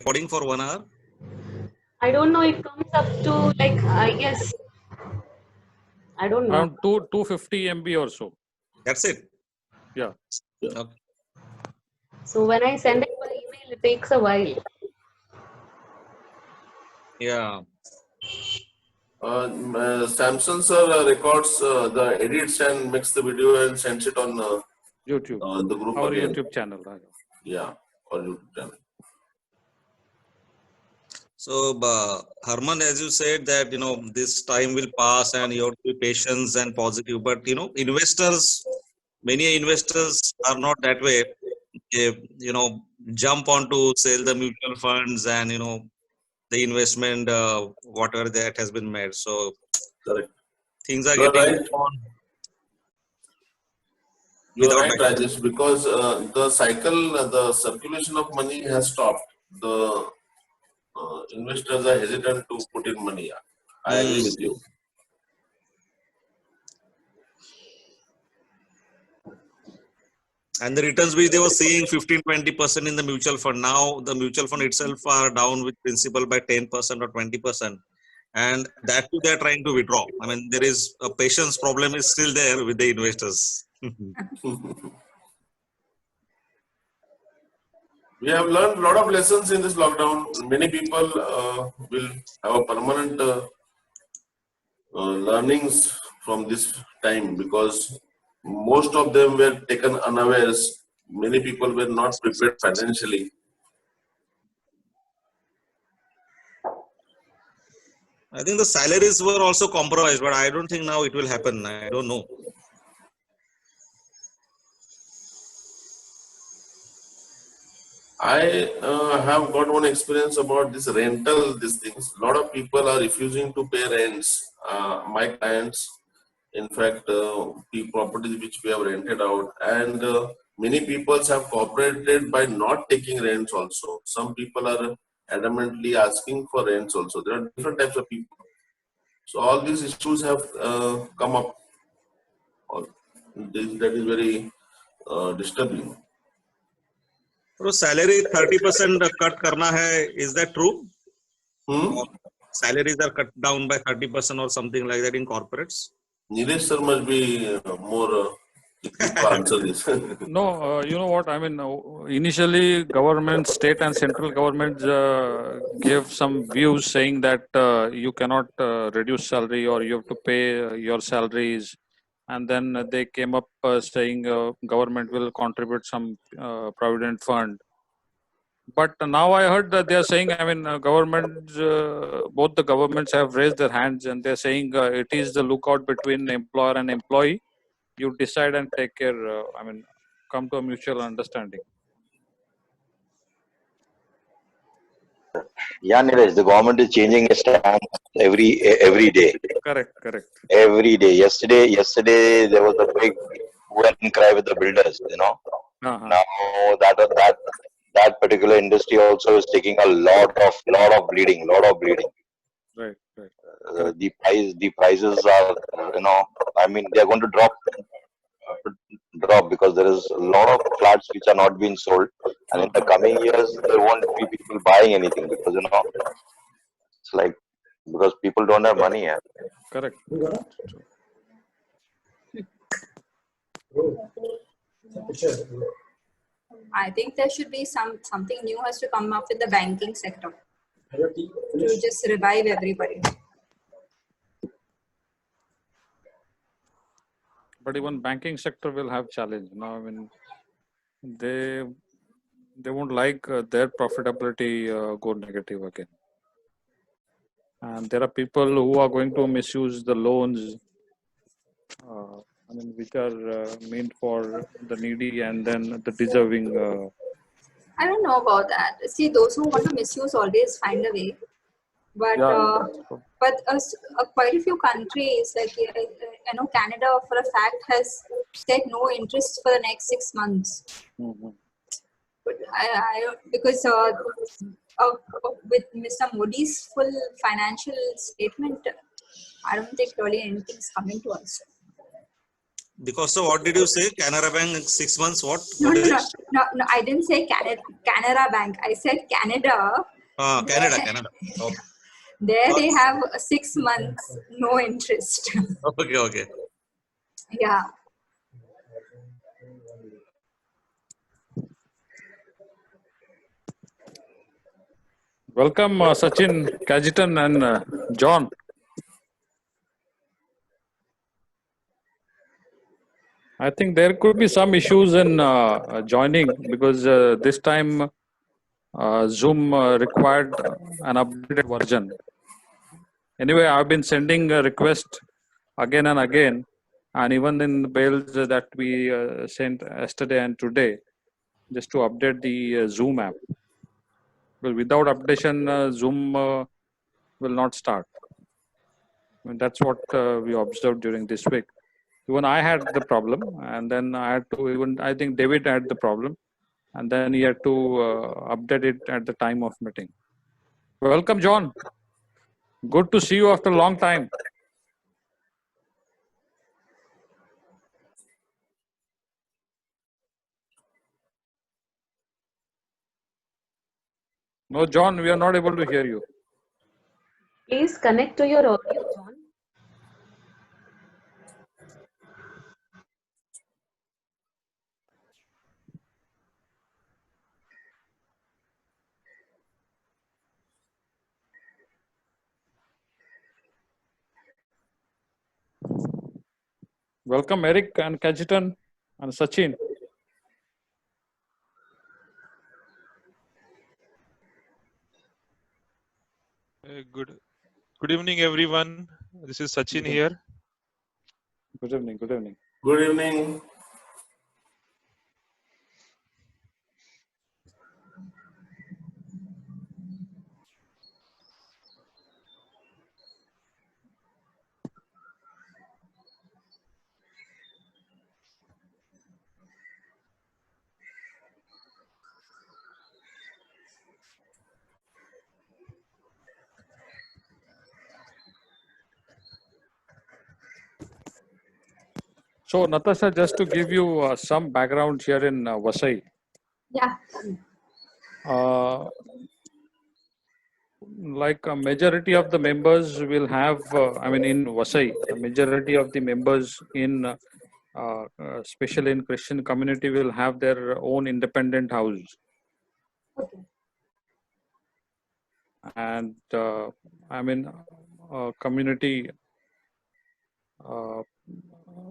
recording for 1 hour? I don't know. It comes up to like, I guess, I don't know. Around 250 MB or so. That's it. Yeah. Okay. So when I send it by email, it takes a while. Yeah. Samsung sir records the edits and makes the video and sends it on YouTube. the group Our again. YouTube channel. Right? Yeah, or YouTube channel. So, Harman, as you said that, this time will pass and you have to be patient and positive. But, investors, many investors are not that way. They, jump on to sell the mutual funds and, the investment, whatever that has been made. So, Correct. things are You are getting right. on You are without right, Rajesh, because the cycle, the circulation of money has stopped. The investors are hesitant to put in money. I agree with you. And the returns which they were seeing 15-20% in the mutual fund. Now the mutual fund itself are down with principal by 10% or 20%. And that too they are trying to withdraw. I mean, there is a patience problem is still there with the investors. We have learned a lot of lessons in this lockdown. Many people will have a permanent learnings from this time because most of them were taken unawares. Many people were not prepared financially. I think the salaries were also compromised, but I don't think now it will happen. I don't know. I have got one experience about this rental, these things. A lot of people are refusing to pay rents. My clients, in fact, the properties which we have rented out, and many people have cooperated by not taking rents also. Some people are adamantly asking for rents also. There are different types of people. So all these issues have come up. That is very disturbing. So salary 30% cut karna hai, is that true? Or salaries are cut down by 30% or something like that in corporates? Nilesh sir must be more to answer this. No, you know what I mean. Initially, government, state and central governments gave some views saying that you cannot reduce salary or you have to pay your salaries, and then they came up saying government will contribute some provident fund. But now I heard that they are saying, I mean, both the governments have raised their hands and they're saying it is the lookout between employer and employee. You decide and take care. I mean, come to a mutual understanding. Yeah, Neeraj, the government is changing its stance every day. Correct. Every day. Yesterday there was a big hue and cry with the builders. Now that particular industry also is taking a lot of bleeding. Right. The prices are, I mean, they are going to drop because there is a lot of flats which are not being sold, and in the coming years there won't be people buying anything because it's like because people don't have money. Yeah. Correct. I think there should be something new has to come up with the banking sector to just revive everybody. But even banking sector will have challenge. I mean, they won't like their profitability go negative again. And there are people who are going to misuse the loans, I mean, which are meant for the needy and then the deserving. I don't know about that. See, those who want to misuse always find a way. But quite a few countries, like Canada, for a fact, has said no interest for the next 6 months. Mm-hmm. But because with Mr. Modi's full financial statement, I don't think really anything's coming to us. Because so what did you say? Canara Bank 6 months? What? No, I didn't say Canara Bank. I said Canada Canada, Canada. Okay. There they have 6 months, no interest. Okay, okay. Yeah. Welcome, Sachin, Kajitan, and John. I think there could be some issues in joining because this time Zoom required an updated version. Anyway, I've been sending a request again and again, and even in the mails that we sent yesterday and today, just to update the Zoom app. Well, without updation, Zoom will not start. I mean, that's what we observed during this week. Even I had the problem, and then I had to even I think David had the problem, and then he had to update it at the time of meeting. Welcome, John. Good to see you after a long time. No, John, we are not able to hear you. Please connect to your audio, John. Welcome, Eric and Kajitan and Sachin. Good evening, everyone. This is Sachin here. Good evening. Good evening. Good evening. So, Natasha, just to give you some background here in Vasai. Yeah. Like a majority of the members will have, I mean, in Vasai, the majority of the members in, especially in Christian community, will have their own independent house. Okay. And I mean, community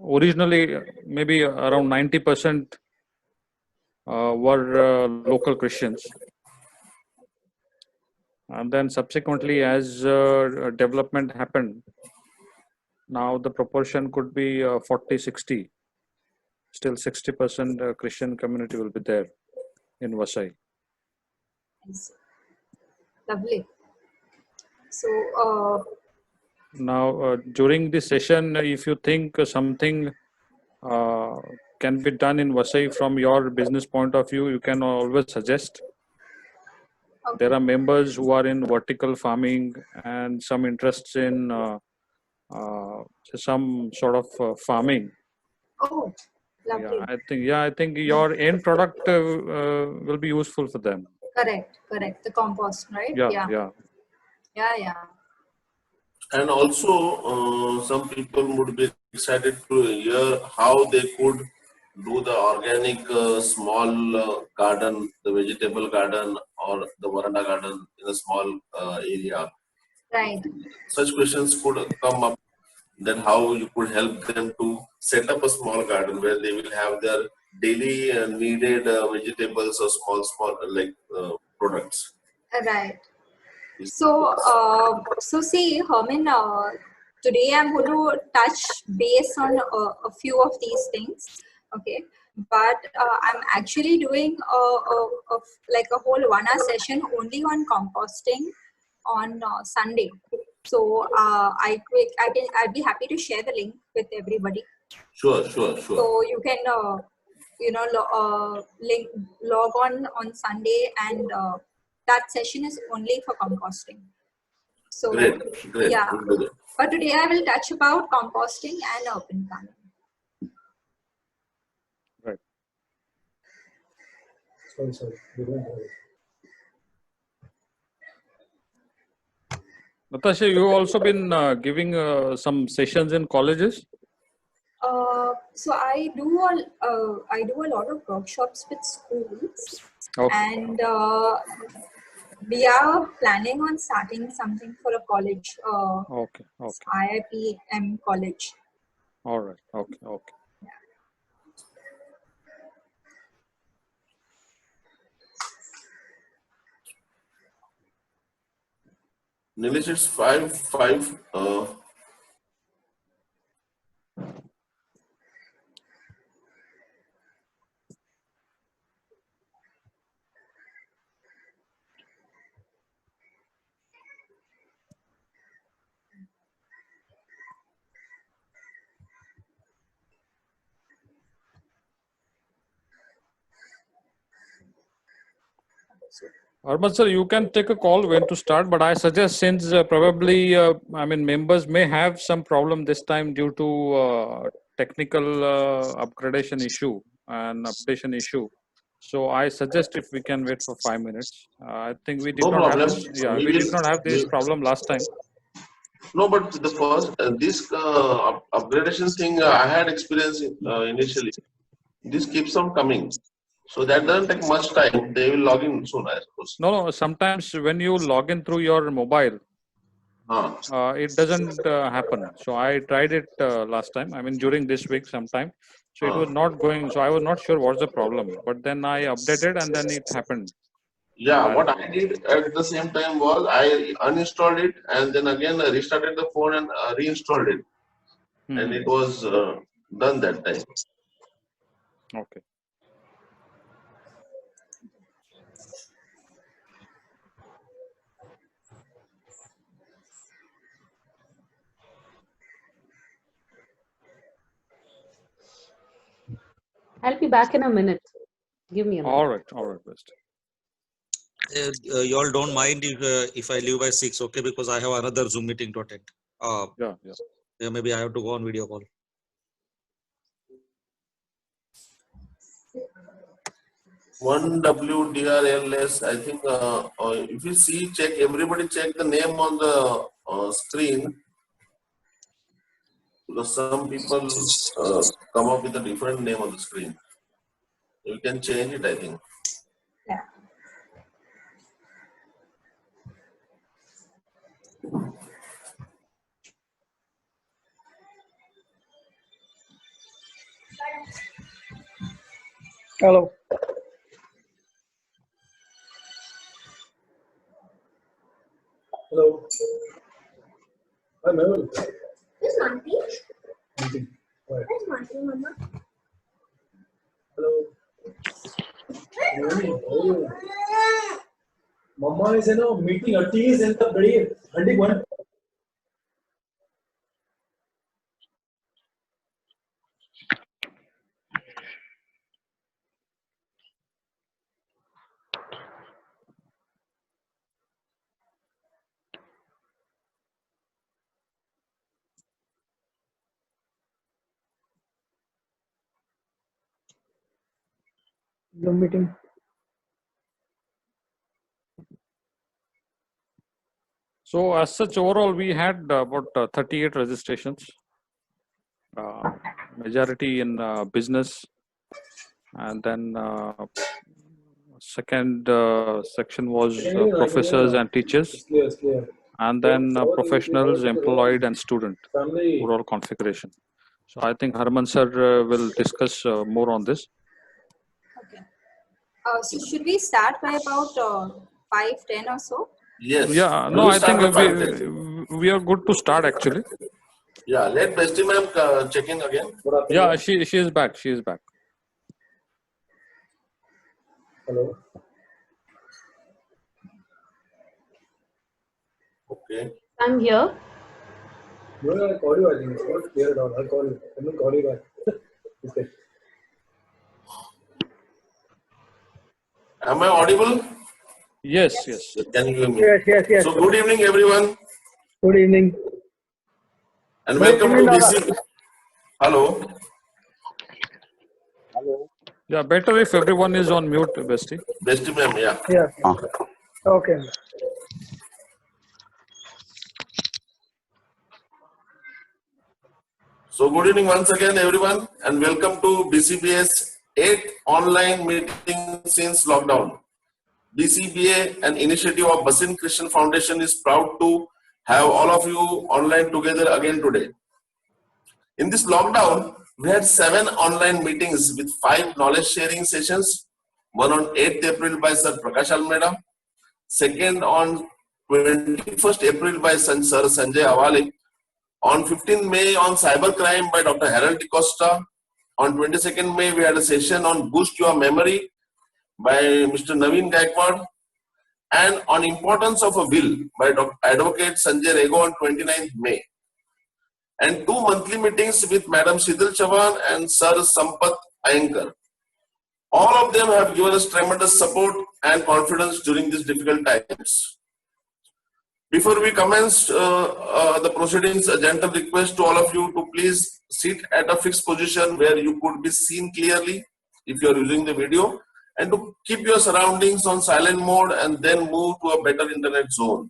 originally maybe around 90% were local Christians. And then subsequently, as development happened, now the proportion could be 40-60. Still 60% Christian community will be there in Vasai. Nice. Lovely. So, Now, during this session, if you think something can be done in Vasai from your business point of view, you can always suggest. okay. There are members who are in vertical farming and some interests in some sort of farming. Oh, lovely. I think your end product will be useful for them. Correct. The compost, right? Yeah. Yeah. And also, some people would be excited to hear how they could do the organic small garden, the vegetable garden or the veranda garden in a small area. Right. Such questions could come up, then how you could help them to set up a small garden where they will have their daily needed vegetables or small products. Right. So, see, Herman, today I'm going to touch base on a few of these things, okay? But I'm actually doing like a whole 1 hour session only on composting on Sunday. So I'd be happy to share the link with everybody. Sure. So you can log on Sunday, and that session is only for composting. So Great. yeah, but today I will touch about composting and urban farming. Right. Sorry. Natasha, you also been giving some sessions in colleges? So I do a lot of workshops with schools, Okay. and we are planning on starting something for a college, Okay. Okay. IIPM college. All right. Okay. Okay. Nilesh, it's 5:05. Arman sir, you can take a call when to start, but I suggest since probably members may have some problem this time due to technical upgradation issue and updation issue. So I suggest if we can wait for 5 minutes. I think we did No not have problem. this. Yeah, We we will. did not have this problem last time. No, but the first this upgradation thing I had experience initially. This keeps on coming, so that doesn't take much time. They will log in soon, I suppose. No, sometimes when you log in through your mobile, it doesn't happen. So I tried it last time. I mean, during this week sometime. So it was not going. So I was not sure what's the problem. But then I updated and then it happened. Yeah, what I did at the same time was I uninstalled it and then again I restarted the phone and reinstalled it, and it was done that time. Okay. I'll be back in a minute. Give me a minute. All right, best. You all don't mind if I leave by 6, okay? Because I have another Zoom meeting to attend. Yeah, maybe I have to go on video call. One WDRLS, I think if you see, everybody check the name on the screen, because some people come up with a different name on the screen. You can change it, I think. Yeah. Hello. Hello. Hi, Mehul. Where's Manti? Meeting. Right. Where's Manti, Mama? Hello. Morning. Oh. Mama is in a meeting. A tea is in the very hunting one. Zoom meeting. So as such, overall, we had about 38 registrations. Majority in business, and then second section was professors and teachers, Clear. and then professionals, employed, and student. Overall configuration. So I think Harman sir will discuss more on this. Okay. So should we start by about 5:10 or so? Yes. Yeah. No, I think we are good to start actually. Yeah. Let Besti ma'am check in again. Yeah, she is back. She is back. Hello. Okay. I'm here. No, I'll call you. I think it's not clear at all. I'll call you. I'm going to call you back. Okay. Am I audible? Yes. Can you hear me? Yes. So good evening, everyone, Good evening. and welcome to BC. Hello. Yeah, better if everyone is on mute, Bestie. Besti ma'am, yeah. Yeah. Okay. So good evening once again, everyone, and welcome to BCBA's 8th online meeting since lockdown. BCBA, an initiative of Basin Christian Foundation, is proud to have all of you online together again today. In this lockdown, we had 7 online meetings with 5 knowledge sharing sessions. One on 8th April by Sir Prakash Almeda, second on 21st April by Sir Sanjay Awale, on 15th May on cybercrime by Dr. Harold DeCosta. On 22nd May, we had a session on boost your memory by Mr. Naveen Gaikwad, and on importance of a will by Dr. Advocate Sanjay Rego on 29th May. And 2 monthly meetings with Madam Shidal Chavan and Sir Sampath Iyengar. All of them have given us tremendous support and confidence during these difficult times. Before we commence the proceedings, a gentle request to all of you to please sit at a fixed position where you could be seen clearly if you are using the video, and to keep your surroundings on silent mode and then move to a better internet zone.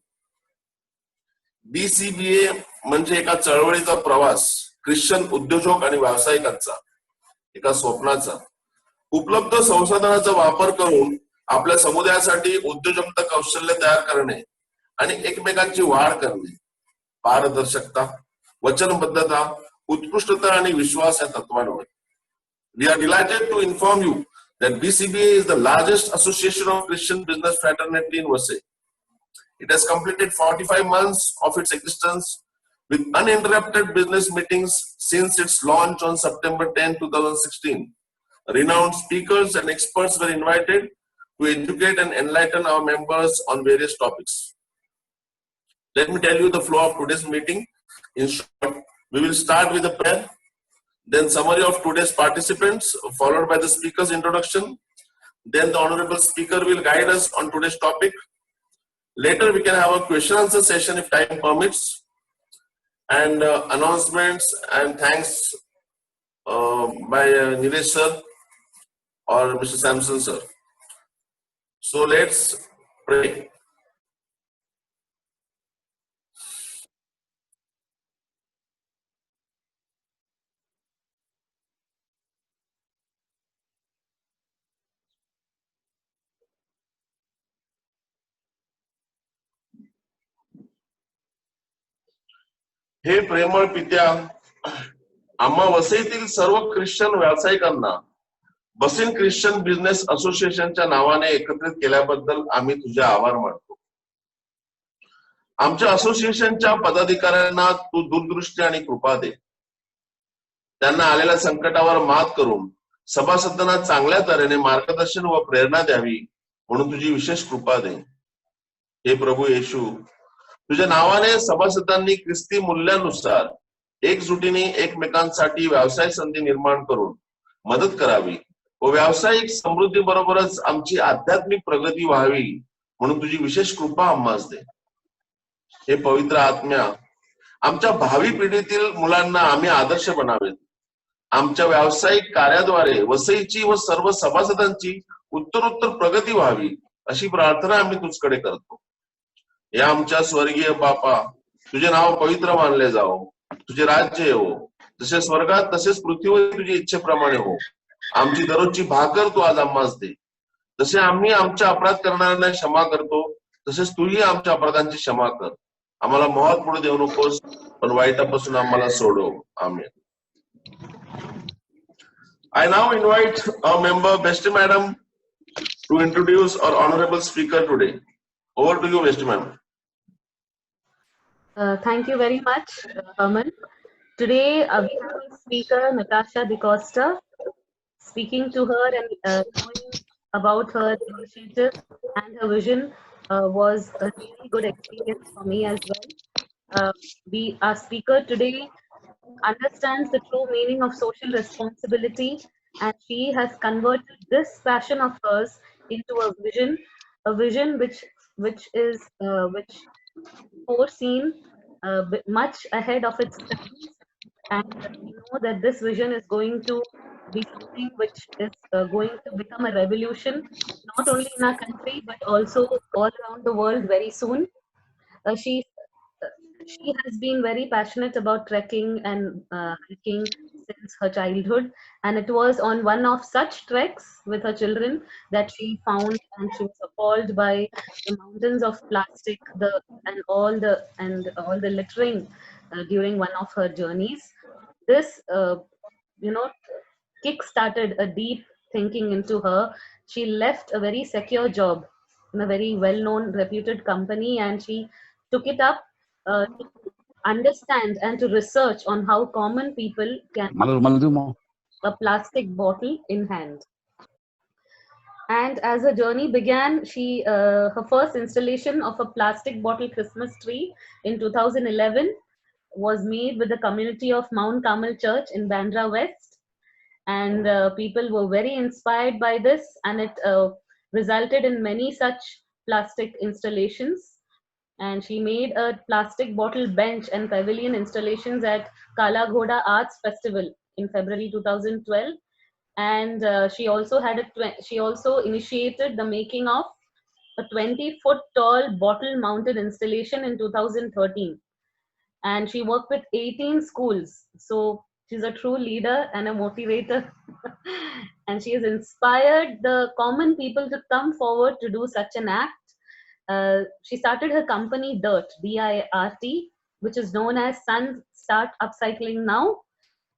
BCBA म्हणजे एका चळवळीचा प्रवास, Christian उद्योजक आणि व्यावसायिकांचा, एका स्वप्नाचा. उपलब्ध संसाधनाचा वापर करून आपल्या समुदायासाठी उद्योजकता कौशल्य तयार करणे आणि एकमेकांची वाढ करणे, पारदर्शकता, वचनबद्धता, उत्कृष्टता आणि विश्वास या तत्वांवर. We are delighted to inform you that BCBA is the largest association of Christian business fraternity in Vasai. It has completed 45 months of its existence with uninterrupted business meetings since its launch on September 10, 2016. Renowned speakers and experts were invited to educate and enlighten our members on various topics. Let me tell you the flow of today's meeting. In short, we will start with a prayer, then summary of today's participants, followed by the speaker's introduction. Then the honorable speaker will guide us on today's topic. Later, we can have a question answer session if time permits, and announcements and thanks by Nilesh sir or Mr. Samson sir. So let's pray. हे प्रेमळ पित्या, आम्हा वसईतील सर्व Christian व्यावसायिकांना Bassein Christian business असोसिएशनच्या नावाने एकत्रित केल्याबद्दल आम्ही तुझे आभार मानतो. आमच्या असोसिएशनच्या पदाधिकाऱ्यांना तू दूरदृष्टी आणि कृपा दे. त्यांना आलेल्या संकटावर मात करून सभासदांना चांगल्या तऱ्हेने मार्गदर्शन व प्रेरणा द्यावी म्हणून तुझी विशेष कृपा दे. हे प्रभू येशू, तुझ्या नावाने सभासदांनी ख्रिस्ती मूल्यानुसार एकजुटीने एकमेकांसाठी व्यवसाय संधी निर्माण करून मदत करावी व व्यावसायिक समृद्धी बरोबरच आमची आध्यात्मिक प्रगती व्हावी म्हणून तुझी विशेष कृपा आम्हास दे. हे पवित्र आत्म्या, आमच्या भावी पिढीतील मुलांना आम्ही आदर्श बनावेत. आमच्या व्यावसायिक कार्याद्वारे वसईची व सर्व सभासदांची उत्तरोत्तर प्रगती व्हावी अशी प्रार्थना आम्ही तुझकडे करतो. हे आमच्या स्वर्गीय बापा, तुझे नाव पवित्र मानले जाओ, तुझे राज्य येवो, जसे स्वर्गात तसेच पृथ्वीवर तुझी इच्छेप्रमाणे हो. आमची दररोजची भाकर तू आज आम्हास दे. जसे आम्ही आमच्या अपराध करणाऱ्यांना क्षमा करतो तसेच तूही आमच्या अपराधांची क्षमा कर. आम्हाला मोहात पुढे देऊ नकोस, पण वाईटापासून आम्हाला सोडव. आमेन. I now invite our member Besti Madam to introduce our honorable speaker today. Over to you, Besti Madam. Thank you very much, Herman. Today we have a speaker, Natasha DeCosta. Speaking to her and knowing about her initiative and her vision was a really good experience for me as well. Our speaker today understands the true meaning of social responsibility, and she has converted this passion of hers into a vision which foreseen much ahead of its times, and we know that this vision is going to be something which is going to become a revolution, not only in our country but also all around the world very soon. she has been very passionate about trekking and hiking since her childhood. And it was on one of such treks with her children that she found and she was appalled by the mountains of plastic, all the littering during one of her journeys. This, you know, kick-started a deep thinking into her. She left a very secure job in a very well-known, reputed company, and she took it up to understand and to research on how common people can a plastic bottle in hand. And as her journey began, her first installation of a plastic bottle Christmas tree in 2011 was made with the community of Mount Carmel Church in Bandra West, and people were very inspired by this, and it resulted in many such plastic installations. And she made a plastic bottle bench and pavilion installations at Kala Ghoda Arts Festival in February 2012. And she also initiated the making of a 20-foot tall bottle mounted installation in 2013, and she worked with 18 schools. So she's a true leader and a motivator. And she has inspired the common people to come forward to do such an act. She started her company DIRT, DIRT, which is known as Sun Start Upcycling Now.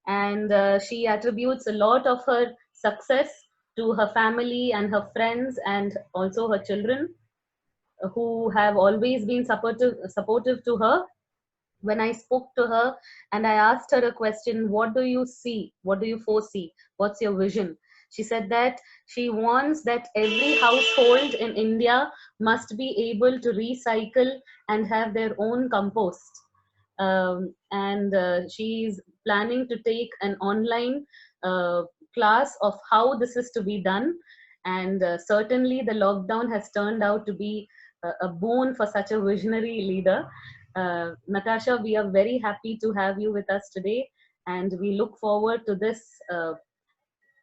And she attributes a lot of her success to her family and her friends and also her children, who have always been supportive to her. When I spoke to her and I asked her a question, what do you see? What do you foresee? What's your vision? She said that she wants that every household in India must be able to recycle and have their own compost. And she's planning to take an online class of how this is to be done. And certainly the lockdown has turned out to be a boon for such a visionary leader. Natasha, we are very happy to have you with us today, and we look forward to this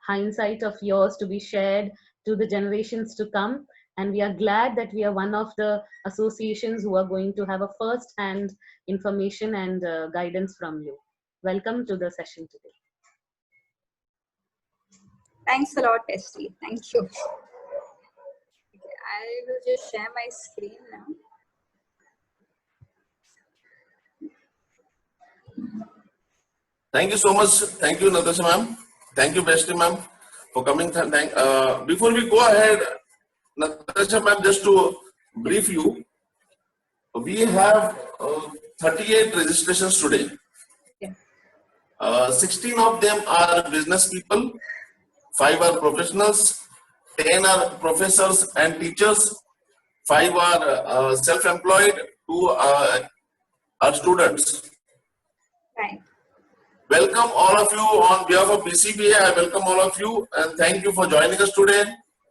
hindsight of yours to be shared to the generations to come. And we are glad that we are one of the associations who are going to have a first-hand information and guidance from you. Welcome to the session today. Thanks a lot, Testy. Thank you. Okay, I will just share my screen now. Thank you so much. Thank you, Natasha ma'am. Thank you, Besti ma'am, for coming. Before we go ahead, Natasha ma'am, just to brief you, we have 38 registrations today. Yeah. 16 of them are business people, 5 are professionals, 10 are professors and teachers, 5 are self-employed, 2 are students. Right. Welcome all of you on behalf of BCBA. I welcome all of you and thank you for joining us today.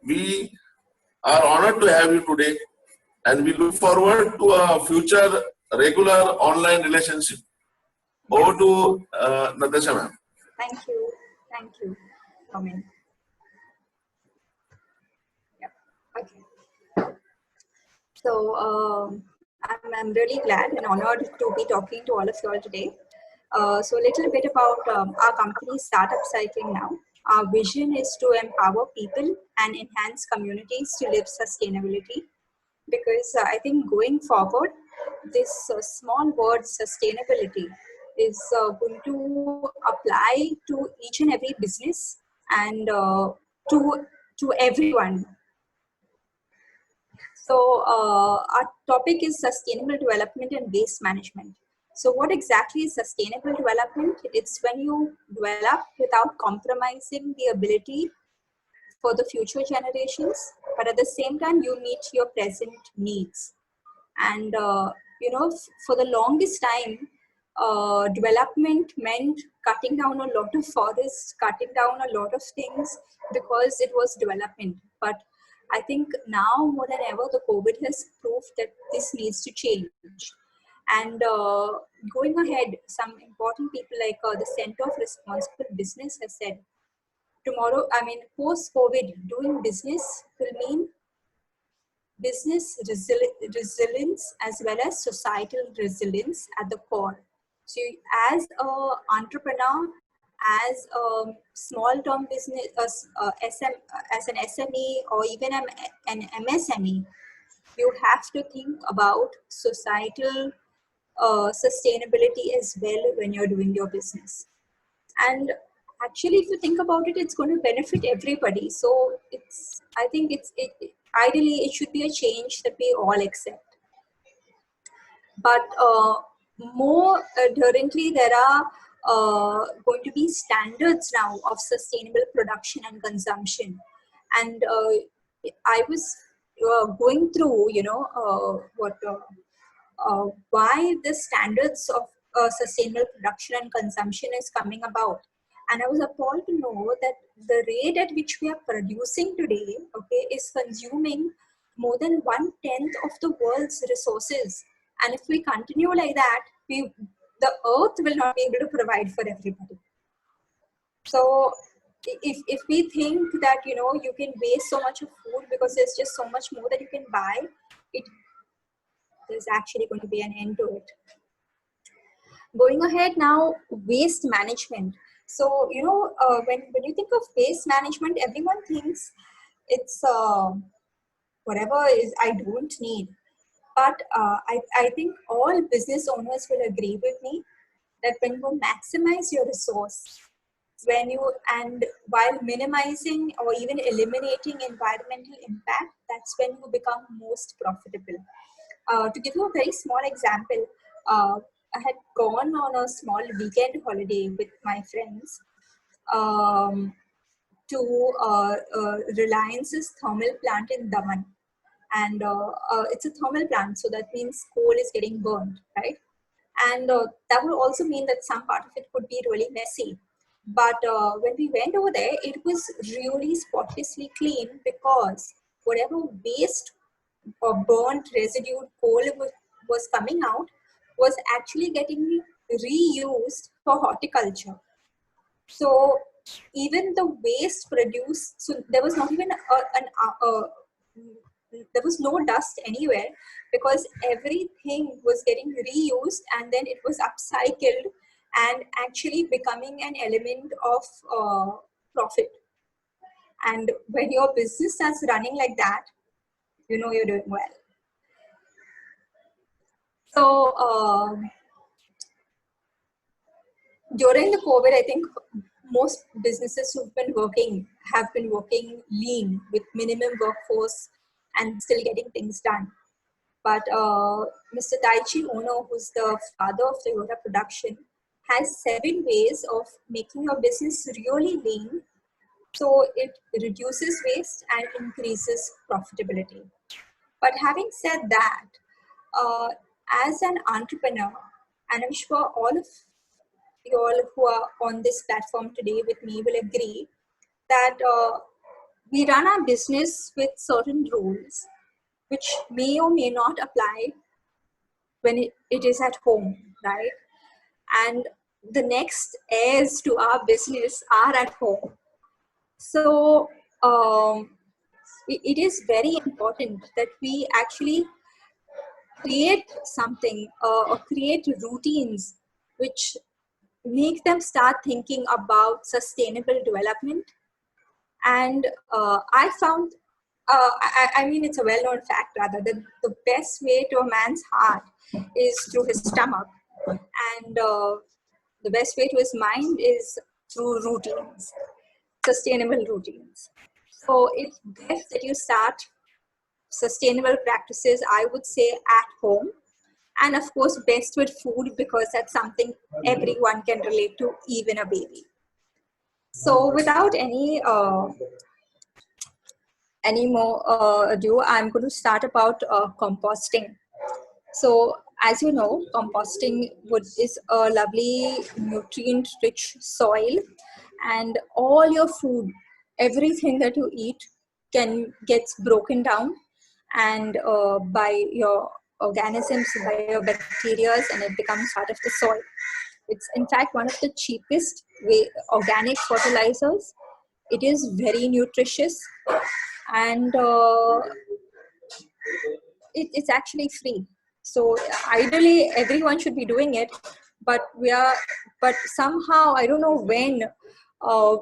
We are honored to have you today and we look forward to a future regular online relationship. Over to Natasha ma'am. Thank you. Thank you. Amen. Yeah. Okay. So I'm really glad and honored to be talking to all of you all today. So a little bit about our company Startup Cycling Now. Our vision is to empower people and enhance communities to live sustainability. Because I think going forward, this small word sustainability is going to apply to each and every business and to everyone. So our topic is sustainable development and waste management. So what exactly is sustainable development? It's when you develop without compromising the ability for the future generations, but at the same time you meet your present needs. And you know, for the longest time, development meant cutting down a lot of forests, cutting down a lot of things because it was development. But I think now more than ever, the COVID has proved that this needs to change. And going ahead, some important people like the Center of Responsible Business has said, tomorrow, I mean, post-COVID, doing business will mean business resilience as well as societal resilience at the core. So as an entrepreneur, as a small term business, as an SME or even an MSME, you have to think about societal sustainability as well when you're doing your business. And actually, if you think about it, it's going to benefit everybody. So I think ideally it should be a change that we all accept. But more adherently, there are going to be standards now of sustainable production and consumption. And I was going through, why the standards of sustainable production and consumption is coming about. And I was appalled to know that the rate at which we are producing today, okay, is consuming more than 1/10 of the world's resources. And if we continue like that, the earth will not be able to provide for everybody. So if we think that, you can waste so much of food because there's just so much more that you can buy, there's actually going to be an end to it. Going ahead now, waste management. So, when you think of waste management, everyone thinks it's whatever is I don't need. But I think all business owners will agree with me that when you maximize your resource, while minimizing or even eliminating environmental impact, that's when you become most profitable. To give you a very small example, I had gone on a small weekend holiday with my friends to Reliance's thermal plant in Daman. And it's a thermal plant, so that means coal is getting burned, right? And that would also mean that some part of it could be really messy. But when we went over there, it was really spotlessly clean because whatever waste or burnt residue coal was coming out was actually getting reused for horticulture. So even the waste produced, so there was not even there was no dust anywhere because everything was getting reused and then it was upcycled and actually becoming an element of profit. And when your business starts running like that, you're doing well. So during the COVID, I think most businesses have been working lean with minimum workforce and still getting things done. But Mr. Taichi Ono, who's the father of Toyota production, has 7 ways of making your business really lean, so it reduces waste and increases profitability. But having said that, as an entrepreneur, and I'm sure all of you all who are on this platform today with me will agree that we run our business with certain rules which may or may not apply when it is at home, right? And the next heirs to our business are at home. So it is very important that we actually create something or create routines which make them start thinking about sustainable development. And I found, I mean, it's a well-known fact rather, that the best way to a man's heart is through his stomach. And the best way to his mind is through routines, sustainable routines. So it's best that you start sustainable practices, I would say, at home. And of course, best with food, because that's something everyone can relate to, even a baby. So without any more ado, I'm going to start about composting. So as you know, composting is a lovely nutrient-rich soil, and all your food, everything that you eat gets broken down and by your organisms, by your bacteria, and it becomes part of the soil. It's in fact one of the cheapest organic fertilizers. It is very nutritious, and it's actually free. So ideally everyone should be doing it, but somehow I don't know when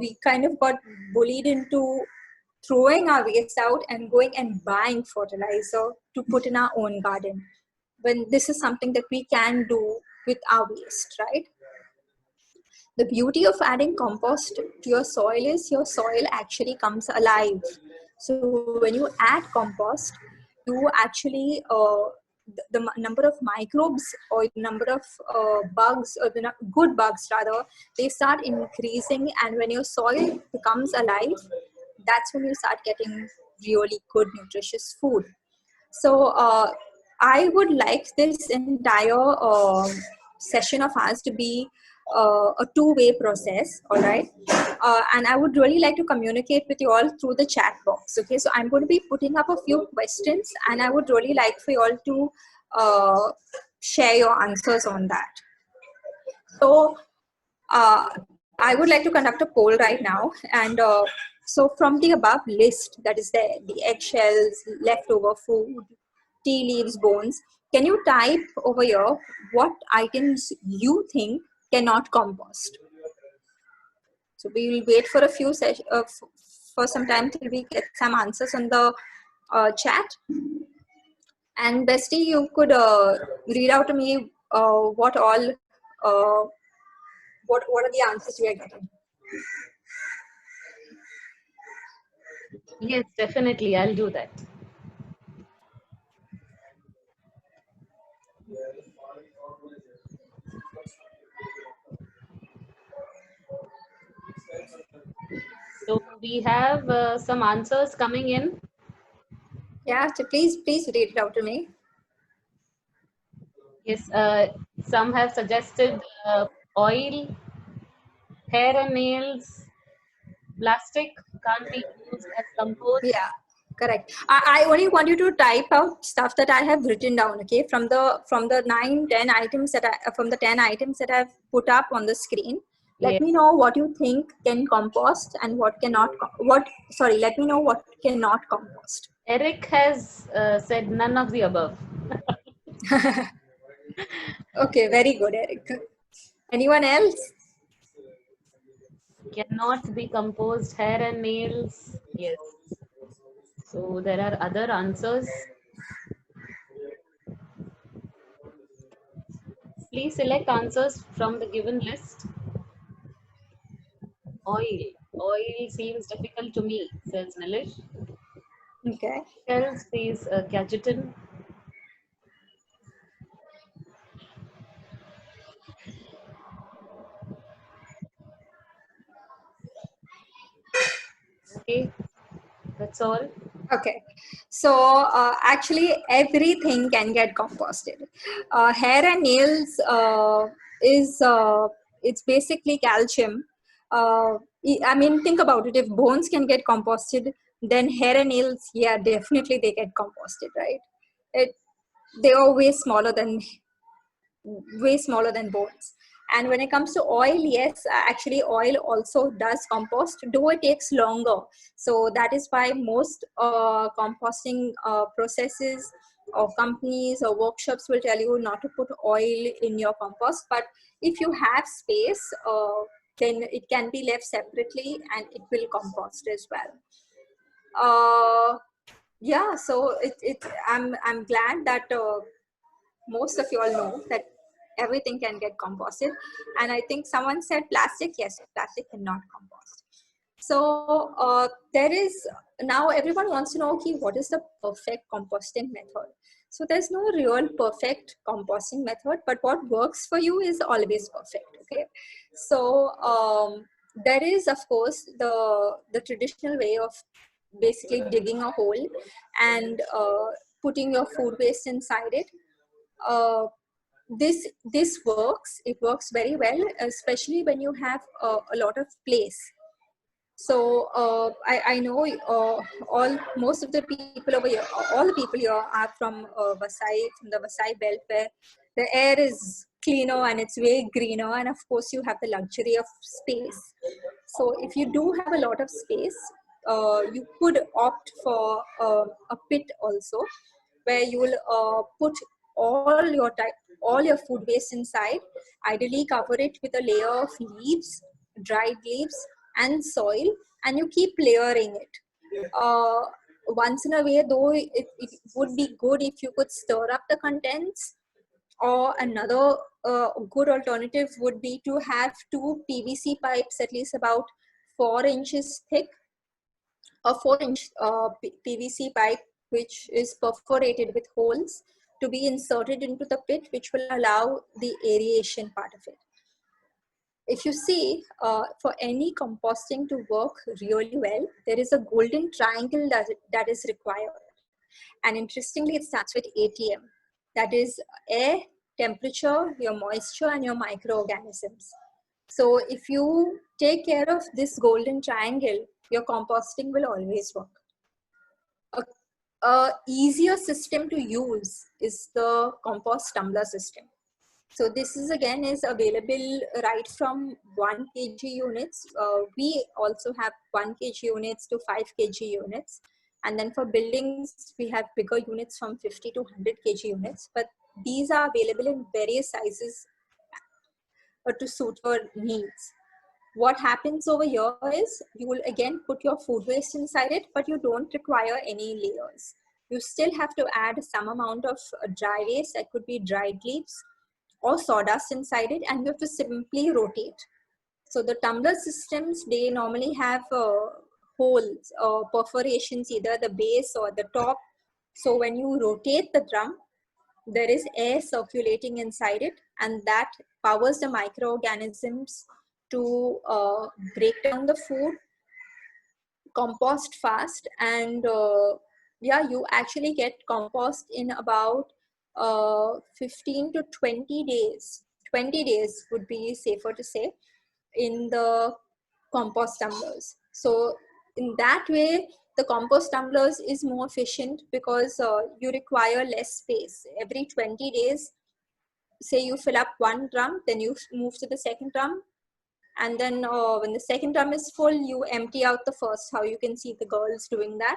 we kind of got bullied into throwing our waste out and going and buying fertilizer to put in our own garden, when this is something that we can do with our waste, right? The beauty of adding compost to your soil is your soil actually comes alive. So when you add compost, you actually the number of microbes or number of bugs, or the good bugs rather, they start increasing, and when your soil becomes alive, that's when you start getting really good nutritious food. So I would like this entire session of ours to be a two-way process, all right? And I would really like to communicate with you all through the chat box, okay? So I'm going to be putting up a few questions, and I would really like for you all to share your answers on that. So I would like to conduct a poll right now, and so from the above list that is there, the eggshells, leftover food, tea leaves, bones, can you type over here what items you think cannot compost? So we will wait for a few for some time till we get some answers on the chat. And Bestie, you could read out to me what all what are the answers you are getting? Yes, definitely. I'll do that. So we have some answers coming in. Yeah, so please read it out to me. Yes, some have suggested oil, hair and nails, plastic can't be used as compost. Yeah, correct. I only want you to type out stuff that I have written down, okay? From the 10 items that from the 10 items that I've put up on the screen. Let me know what you think can compost and what cannot. Let me know what cannot compost. Eric has said none of the above. Okay, very good, Eric. Anyone else? Cannot be composed, hair and nails. Yes. So there are other answers. Please select answers from the given list. Oil seems difficult to me, says Nilish. Okay. Else says Gadgeton. Okay, that's all. Okay, so actually everything can get composted. Hair and nails it's basically calcium. I mean, think about it. If bones can get composted, then hair and nails, yeah, definitely they get composted, right? They are way smaller than bones. And when it comes to oil, yes, actually oil also does compost, though it takes longer. So that is why most composting processes or companies or workshops will tell you not to put oil in your compost. But if you have space, then it can be left separately and it will compost as well. Yeah, so I'm glad that most of you all know that everything can get composted. And I think someone said plastic. Yes, plastic cannot compost. So there is, now everyone wants to know, okay, what is the perfect composting method? So there's no real perfect composting method, but what works for you is always perfect, okay? So there is, of course, the traditional way of basically digging a hole and putting your food waste inside it. This works. It works very well, especially when you have a lot of place. So I know most of the people over here, all the people here are from Vasai, from the Vasai belt, where the air is cleaner and it's way greener, and of course you have the luxury of space. So if you do have a lot of space, you could opt for a pit also. where you will put all your food waste inside. Ideally cover it with a layer of leaves, dried leaves and soil, and you keep layering it. Once in a way though, it would be good if you could stir up the contents. Or another good alternative would be to have 2 PVC pipes at least about 4 inches thick, a 4-inch PVC pipe which is perforated with holes to be inserted into the pit, which will allow the aeration part of it. If you see, for any composting to work really well, there is a golden triangle that is required. And interestingly, it starts with ATM. That is air, temperature, your moisture, and your microorganisms. So if you take care of this golden triangle, your composting will always work. A easier system to use is the compost tumbler system. So this is again is available right from 1 kg units. We also have 1 kg units to 5 kg units. And then for buildings, we have bigger units from 50 to 100 kg units. But these are available in various sizes to suit your needs. What happens over here is you will again put your food waste inside it, but you don't require any layers. You still have to add some amount of dry waste, that could be dried leaves or sawdust inside it, and you have to simply rotate. So the tumbler systems, they normally have holes or perforations, either the base or the top. So when you rotate the drum, there is air circulating inside it, and that powers the microorganisms to break down the food, compost fast, and yeah, you actually get compost in about 15 to 20 days. 20 days would be safer to say in the compost tumblers. So in that way, the compost tumblers is more efficient because you require less space. Every 20 days, say you fill up 1 drum, then you move to the second drum, and then when the second drum is full, you empty out the first. How you can see the girls doing that.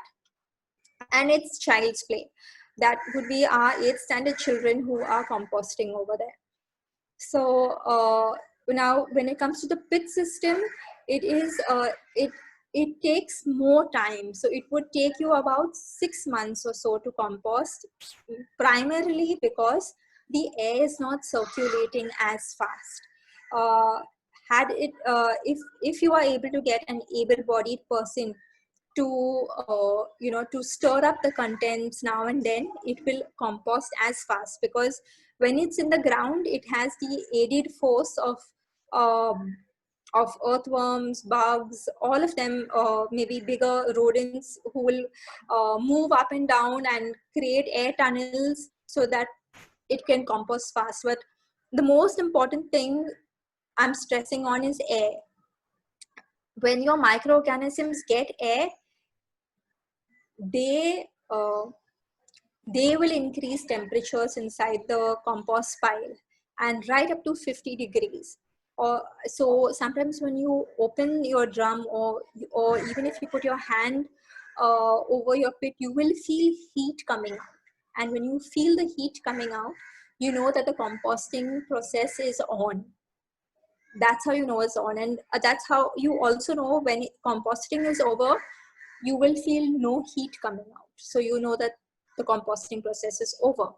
And it's child's play. That would be our 8th standard children who are composting over there. So now when it comes to the pit system, it is it takes more time. So it would take you about 6 months or so to compost, primarily because the air is not circulating as fast. If you are able to get an able-bodied person to to stir up the contents now and then, it will compost as fast, because when it's in the ground, it has the aided force of earthworms, bugs, all of them, maybe bigger rodents who will move up and down and create air tunnels so that it can compost fast. But the most important thing I'm stressing on is air. When your microorganisms get air, they will increase temperatures inside the compost pile, and right up to 50 degrees. So sometimes when you open your drum, or even if you put your hand over your pit, you will feel heat coming out. And when you feel the heat coming out, you know that the composting process is on. That's how you know it's on. And that's how you also know when composting is over, you will feel no heat coming out. So you know that the composting process is over.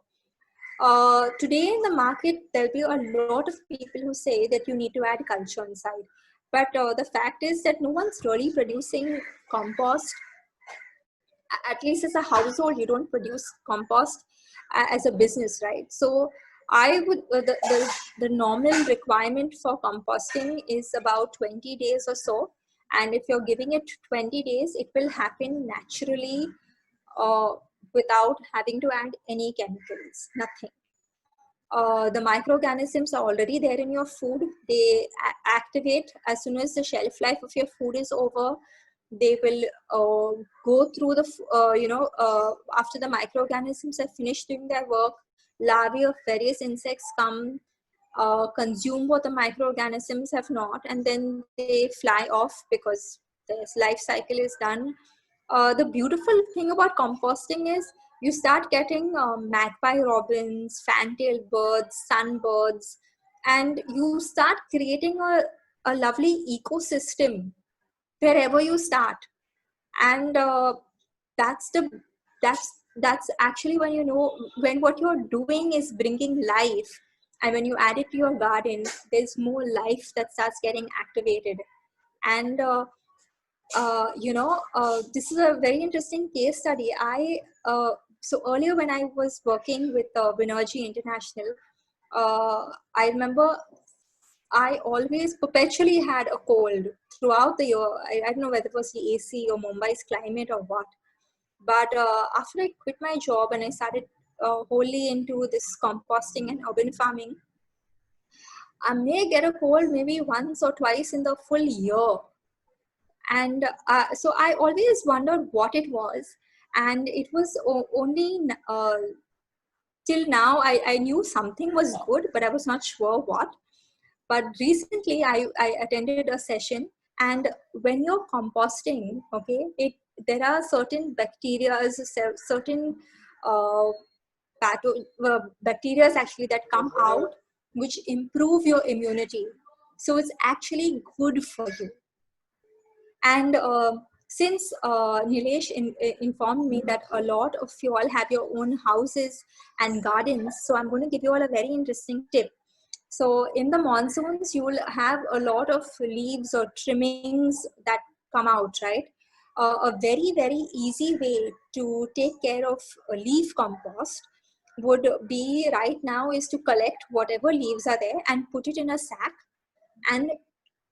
Today in the market, there'll be a lot of people who say that you need to add culture inside. But the fact is that no one's really producing compost. At least as a household, you don't produce compost as a business, right? So I would, the normal requirement for composting is about 20 days or so. And if you're giving it 20 days, it will happen naturally without having to add any chemicals, nothing. The microorganisms are already there in your food. They activate as soon as the shelf life of your food is over. They will go through the, after the microorganisms have finished doing their work, larvae of various insects come, consume what the microorganisms have not, and then they fly off because their life cycle is done. The beautiful thing about composting is you start getting magpie robins, fan-tailed birds, sunbirds, and you start creating a lovely ecosystem wherever you start. And that's the that's actually when you know when what you're doing is bringing life, and when you add it to your garden, there's more life that starts getting activated. And this is a very interesting case study. So earlier when I was working with Vinergy International, I remember I always perpetually had a cold throughout the year. I don't know whether it was the AC or Mumbai's climate or what. But after I quit my job and I started wholly into this composting and urban farming, I may get a cold maybe once or twice in the full year. And so I always wondered what it was. And it was only till now I knew something was good, but I was not sure what. But recently I attended a session, and when you're composting, okay, there are certain bacteria, certain bacteria actually that come out which improve your immunity. So it's actually good for you. And since Nilesh informed me that a lot of you all have your own houses and gardens, so I'm going to give you all a very interesting tip. So in the monsoons, you will have a lot of leaves or trimmings that come out, right? A very, very easy way to take care of leaf compost would be right now is to collect whatever leaves are there and put it in a sack, and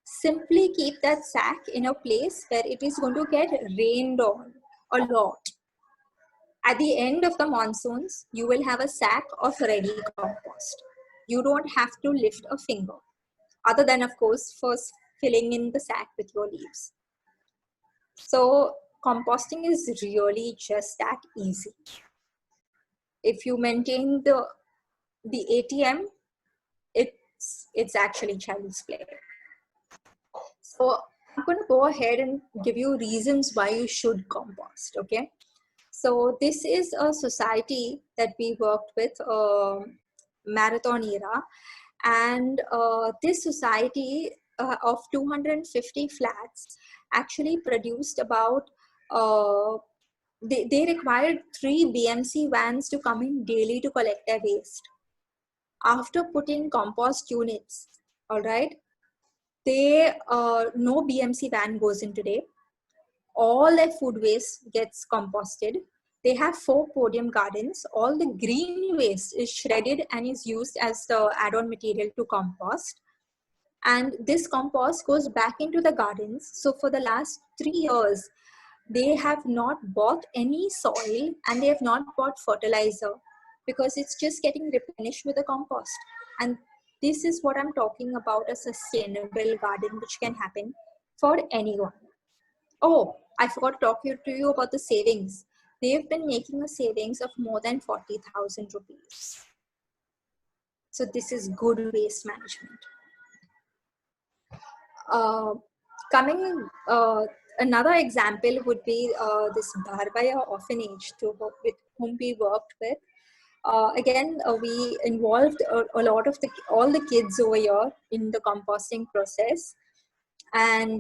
simply keep that sack in a place where it is going to get rained on a lot. At the end of the monsoons, you will have a sack of ready compost. You don't have to lift a finger, other than, of course, first filling in the sack with your leaves. So composting is really just that easy. If you maintain the ATM, it's actually child's play. So I'm going to go ahead and give you reasons why you should compost, okay? So this is a society that we worked with, Marathon Era, and this society of 250 flats actually produced about, they required 3 BMC vans to come in daily to collect their waste. After putting compost units, all right, no BMC van goes in today. All their food waste gets composted. They have 4 podium gardens. All the green waste is shredded and is used as the add-on material to compost. And this compost goes back into the gardens. So for the last 3 years, they have not bought any soil and they have not bought fertilizer, because it's just getting replenished with the compost. And this is what I'm talking about, a sustainable garden which can happen for anyone. Oh, I forgot to talk to you about the savings. They've been making a savings of more than 40,000 rupees. So this is good waste management. Another example would be this Bharbaya orphanage with whom we worked with. Again, we involved a lot of all the kids over here in the composting process. And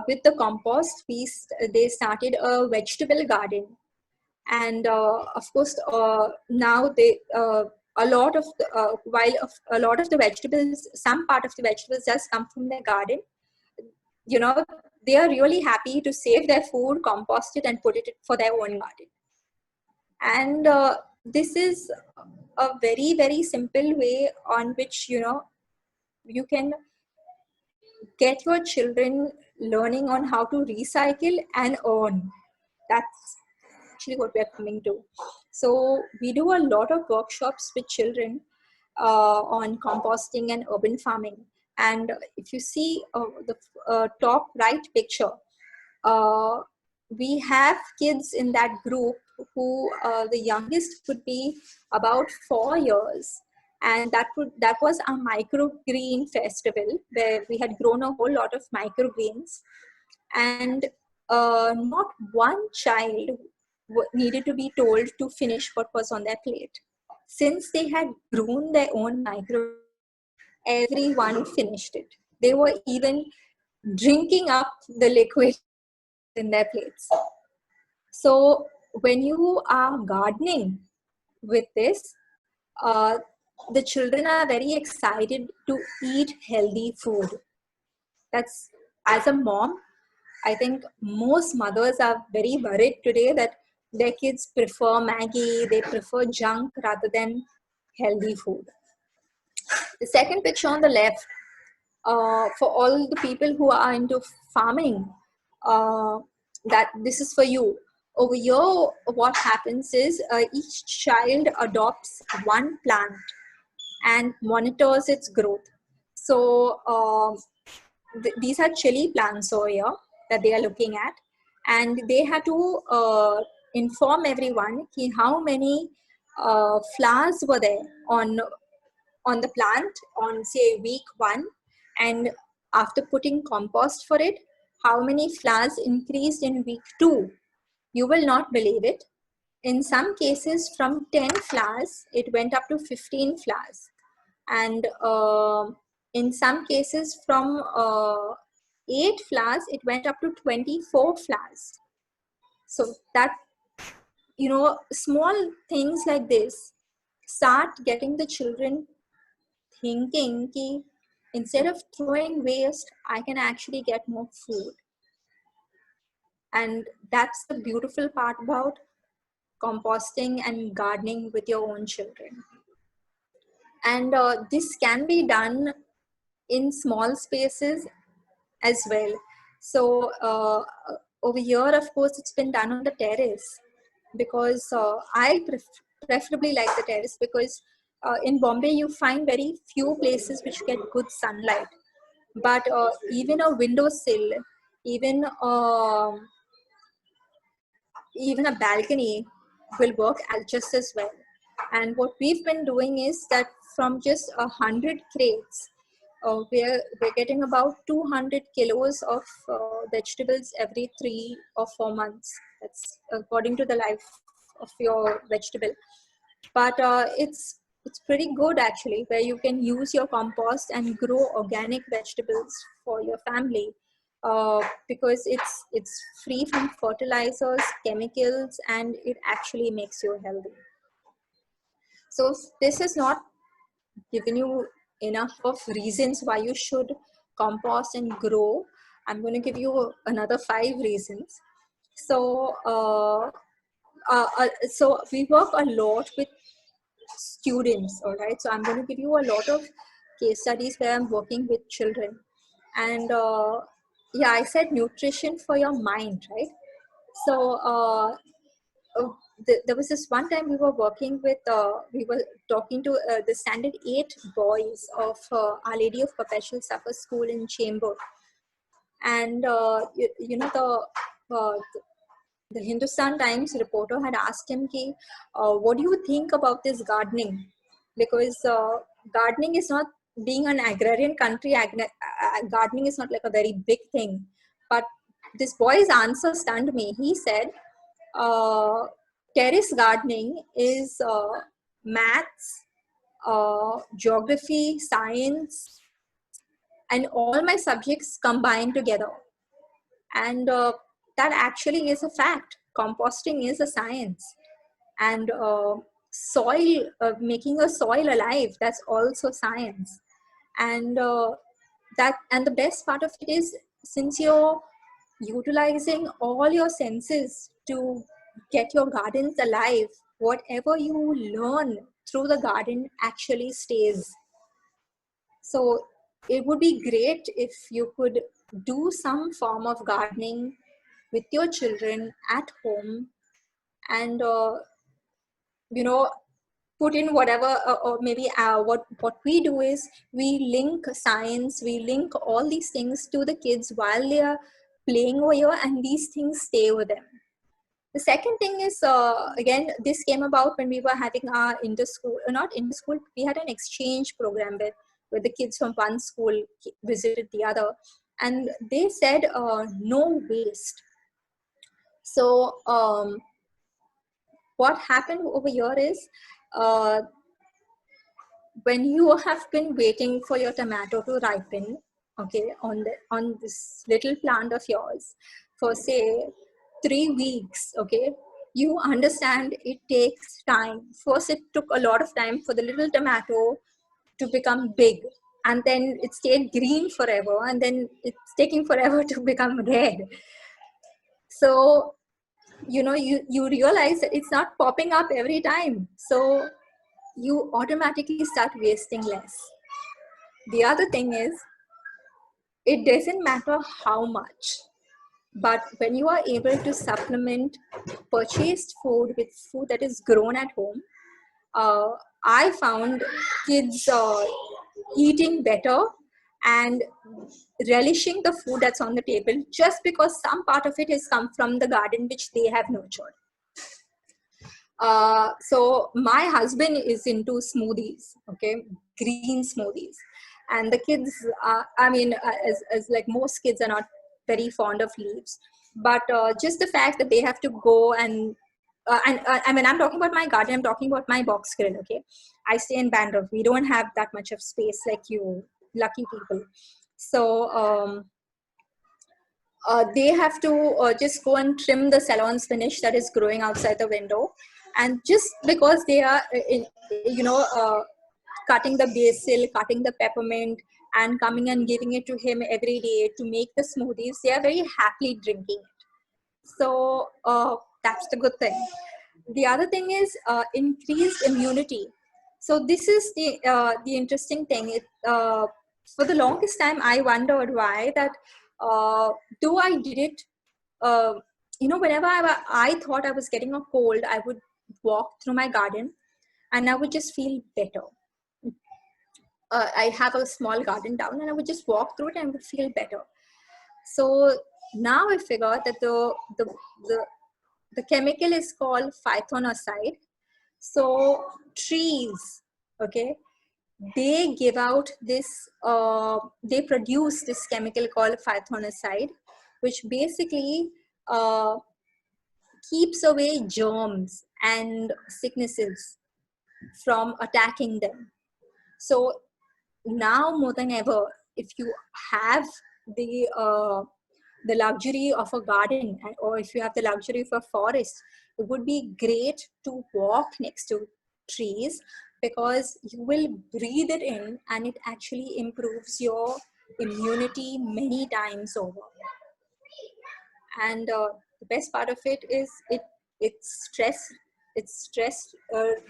with the compost, they started a vegetable garden. And of course, now they a lot of the, while a lot of the vegetables, some part of the vegetables just come from their garden, you know, they are really happy to save their food, compost it, and put it for their own garden. And this is a very, very simple way on which, you know, you can get your children learning on how to recycle and earn. That's actually what we are coming to. So we do a lot of workshops with children on composting and urban farming. And if you see the top right picture, we have kids in that group who the youngest would be about 4 years. And that was a microgreen festival where we had grown a whole lot of microgreens. And not one child needed to be told to finish what was on their plate. Since they had grown their own microwave, everyone finished it. They were even drinking up the liquid in their plates. So when you are gardening with this, the children are very excited to eat healthy food. That's, as a mom, I think most mothers are very worried today that their kids prefer Maggie, they prefer junk rather than healthy food. The second picture on the left, for all the people who are into farming, that this is for you. Over here, what happens is each child adopts one plant and monitors its growth. So these are chili plants over here that they are looking at, and they had to inform everyone how many flowers were there on the plant on, say, week 1, and after putting compost for it, how many flowers increased in week 2. You will not believe it. In some cases, from 10 flowers, it went up to 15 flowers. And in some cases, from 8 flowers, it went up to 24 flowers. So that, small things like this start getting the children thinking ki, instead of throwing waste, I can actually get more food. And that's the beautiful part about composting and gardening with your own children. And this can be done in small spaces as well. So over here, of course, it's been done on the terrace, because I preferably like the terrace, because in Bombay you find very few places which get good sunlight. But even a windowsill, even even a balcony will work just as well. And what we've been doing is that from just 100 crates, we're getting about 200 kilos of vegetables every 3 or 4 months. That's according to the life of your vegetable. But it's pretty good actually, where you can use your compost and grow organic vegetables for your family. Because it's free from fertilizers, chemicals, and it actually makes you healthy. So this is not given you enough of reasons why you should compost and grow. I'm going to give you another 5 reasons. So so we work a lot with students, all right? So I'm going to give you a lot of case studies where I'm working with children. And yeah, I said nutrition for your mind, right? So there was this one time we were working with, we were talking to the standard 8 boys of Our Lady of Perpetual Succor School in Chembur. And the Hindustan Times reporter had asked him, what do you think about this gardening? Because gardening is not, being an agrarian country, gardening is not like a very big thing. But this boy's answer stunned me. He said, terrace gardening is maths, geography, science, and all my subjects combined together. And that actually is a fact. Composting is a science. And soil, making a soil alive, that's also science. And and the best part of it is, since you're utilizing all your senses to get your gardens alive, whatever you learn through the garden actually stays. So it would be great if you could do some form of gardening with your children at home, and put in whatever, or maybe what we do is we link science, we link all these things to the kids while they are playing over here, and these things stay with them. The second thing is, again, this came about when we were having our inter-school, not inter-school, we had an exchange program where the kids from one school visited the other. And they said, no waste. So what happened over here is, when you have been waiting for your tomato to ripen, okay, on this little plant of yours for say 3 weeks, okay, you understand it takes time. First, it took a lot of time for the little tomato to become big, and then it stayed green forever, and then it's taking forever to become red. So you realize that it's not popping up every time, so you automatically start wasting less. The other thing is, it doesn't matter how much, but when you are able to supplement purchased food with food that is grown at home, I found kids eating better and relishing the food that's on the table, just because some part of it has come from the garden which they have nurtured. So my husband is into smoothies, okay, green smoothies, and the kids, as like most kids are not very fond of leaves, but just the fact that they have to go and when I'm talking about my garden, I'm talking about my box grill, okay. I stay in Bandra. We don't have that much of space like you lucky people. So they have to just go and trim the Ceylon spinach that is growing outside the window. And just because they are, cutting the basil, cutting the peppermint, and coming and giving it to him every day to make the smoothies, they are very happily drinking it. So that's the good thing. The other thing is increased immunity. So this is the interesting thing. For the longest time, I wondered why that. Though I did it, whenever I thought I was getting a cold, I would walk through my garden and I would just feel better. I have a small garden down, and I would just walk through it and would feel better. So now I figured that the chemical is called phytoncide. So trees, okay, they give out this, they produce this chemical called phytoncide, which basically keeps away germs and sicknesses from attacking them. So now more than ever, if you have the luxury of a garden, or if you have the luxury of a forest, it would be great to walk next to trees, because you will breathe it in and it actually improves your immunity many times over. And the best part of it is it's stress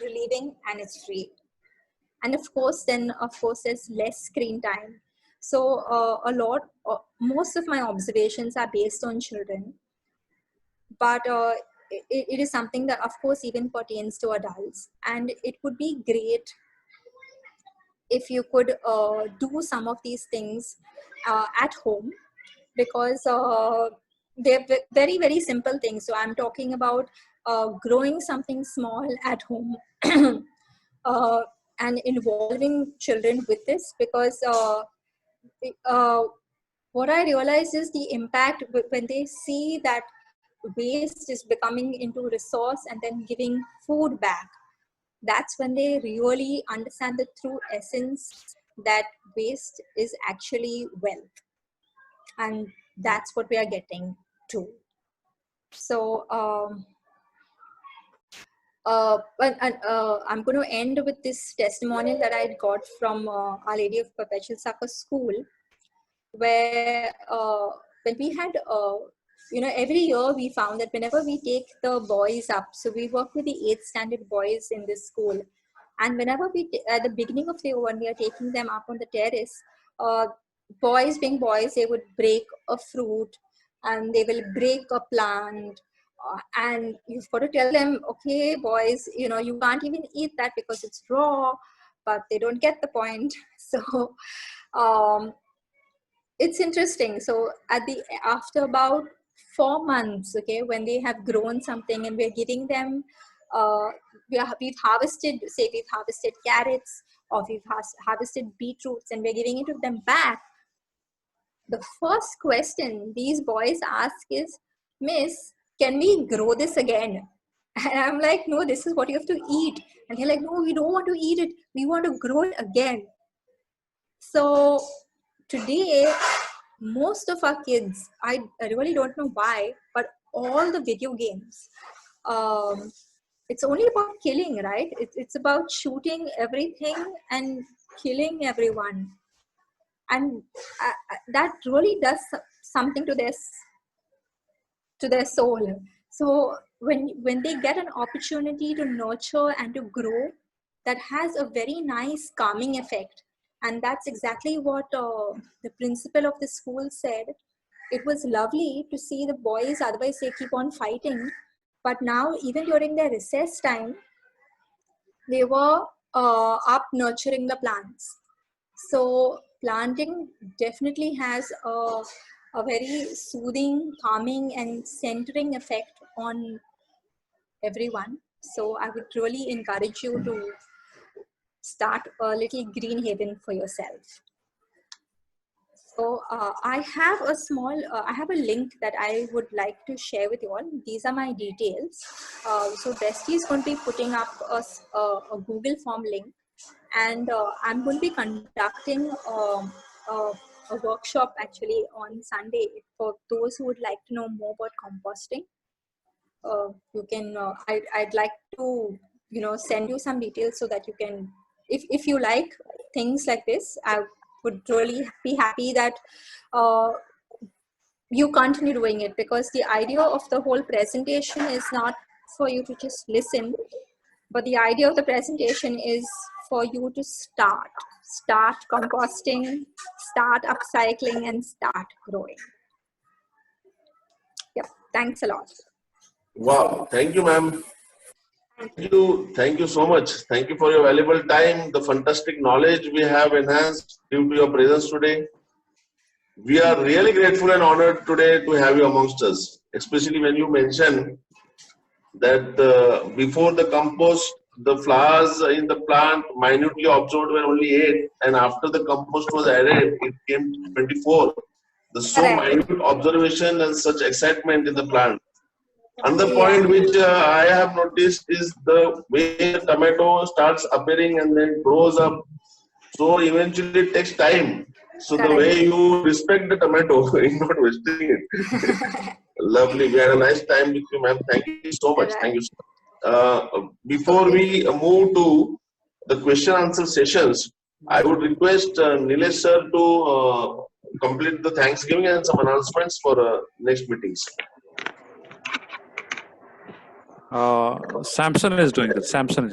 relieving, and it's free. And of course there's less screen time. So most of my observations are based on children, but it is something that of course even pertains to adults, and it would be great if you could do some of these things at home, because they're very, very simple things. So I'm talking about growing something small at home and involving children with this, because what I realize is the impact when they see that waste is becoming into resource and then giving food back. That's when they really understand the true essence that waste is actually wealth. And that's what we are getting to. So I'm going to end with this testimonial that I got from Our Lady of Perpetual Succor School, where when we had, every year we found that whenever we take the boys up, so we work with the 8th standard boys in this school, and whenever at the beginning of the year, when we are taking them up on the terrace, boys being boys, they would break a fruit and they will break a plant, and you've got to tell them, okay boys, you can't even eat that because it's raw, but they don't get the point. So it's interesting. So after about 4 months, okay, when they have grown something and we're giving them, we've harvested carrots, or we've harvested beetroots, and we're giving it to them back. The first question these boys ask is, Miss, can we grow this again? And I'm like, no, this is what you have to eat. And they're like, no, we don't want to eat it. We want to grow it again. So today, most of our kids, I really don't know why, but all the video games, it's only about killing, right? It's about shooting everything and killing everyone. And that really does something to their soul. So when they get an opportunity to nurture and to grow, that has a very nice calming effect. And that's exactly what the principal of the school said. It was lovely to see the boys, otherwise they keep on fighting. But now, even during their recess time, they were up nurturing the plants. So planting definitely has a very soothing, calming, and centering effect on everyone. So I would really encourage you to start a little green haven for yourself. So I have a small, I have a link that I would like to share with you all. These are my details. So Bestie is going to be putting up a Google form link, and I'm going to be conducting a workshop actually on Sunday for those who would like to know more about composting. You can, I'd like to, send you some details so that you can, if you like things like this, I would really be happy that you continue doing it, because the idea of the whole presentation is not for you to just listen, but the idea of the presentation is for you to start composting, start upcycling, and start growing. Yep, thanks a lot. Wow, thank you, ma'am. Thank you so much. Thank you for your valuable time, the fantastic knowledge we have enhanced due to your presence today. We are really grateful and honored today to have you amongst us, especially when you mentioned that before the compost, the flowers in the plant minutely observed were only 8, and after the compost was added, it came 24. The so minute observation and such excitement in the plant. Another point which I have noticed is the way the tomato starts appearing and then grows up. So eventually it takes time. So the way you respect the tomato in not wasting it. Lovely. We had a nice time with you, ma'am. Thank you so much. Thank you so much. Before we move to the question answer sessions, I would request Nilesh sir to complete the Thanksgiving and some announcements for next meetings. Samson is doing it. Samson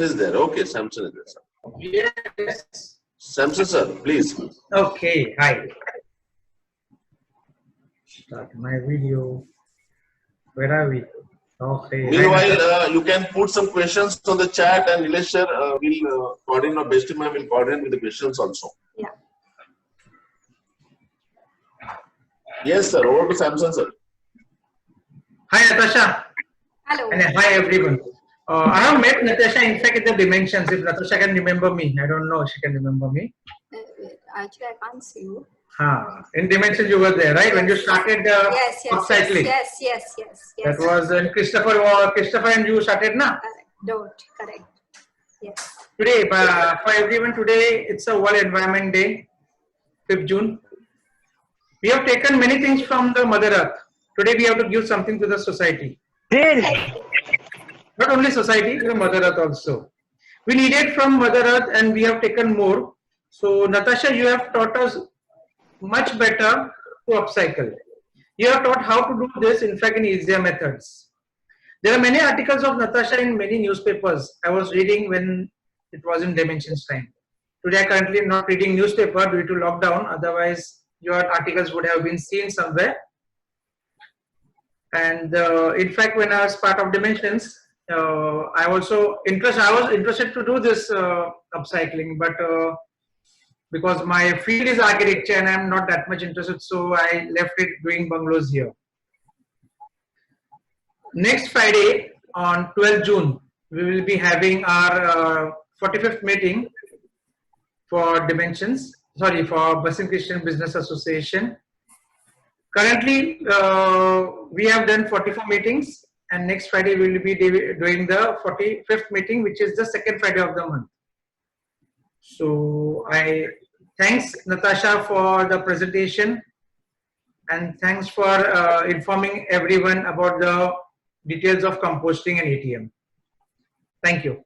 is there. Okay, Samson is there. Yes. Samson sir, please. Okay, hi. Start my video. Where are we? Okay. Meanwhile, you can put some questions on the chat, and Nilesh sir will coordinate, or Bestie ma'am will coordinate with the questions also. Yeah. Yes, sir. Over to Samson sir. Hi, Natasha. Hello. And hi, everyone. I have met Natasha, in fact, in the Dimensions. If Natasha can remember me, I don't know if she can remember me. Actually, I can't see you. In Dimensions, you were there, right? When you started upcycling. Yes. That was when Christopher and you started, na? Correct. Yes. Today, for everyone, today it's a World Environment Day, 5th June. We have taken many things from the Mother Earth. Today, we have to give something to the society. Not only society, to the Mother Earth also. We needed from Mother Earth and we have taken more. So, Natasha, you have taught us much better to upcycle. You have taught how to do this, in fact, in easier methods. There are many articles of Natasha in many newspapers. I was reading when it was in Dimensions time. Today, I currently am not reading newspaper due to lockdown. Otherwise, your articles would have been seen somewhere. And in fact, when I was part of Dimensions, I was interested to do this upcycling, but because my field is architecture and I'm not that much interested, so I left it doing bungalows here. Next Friday on 12th June, we will be having our 45th meeting for Dimensions, for Basant Christian Business Association. Currently, we have done 44 meetings, and next Friday we will be doing the 45th meeting, which is the second Friday of the month. So I thanks Natasha for the presentation, and thanks for informing everyone about the details of composting and ATM. Thank you.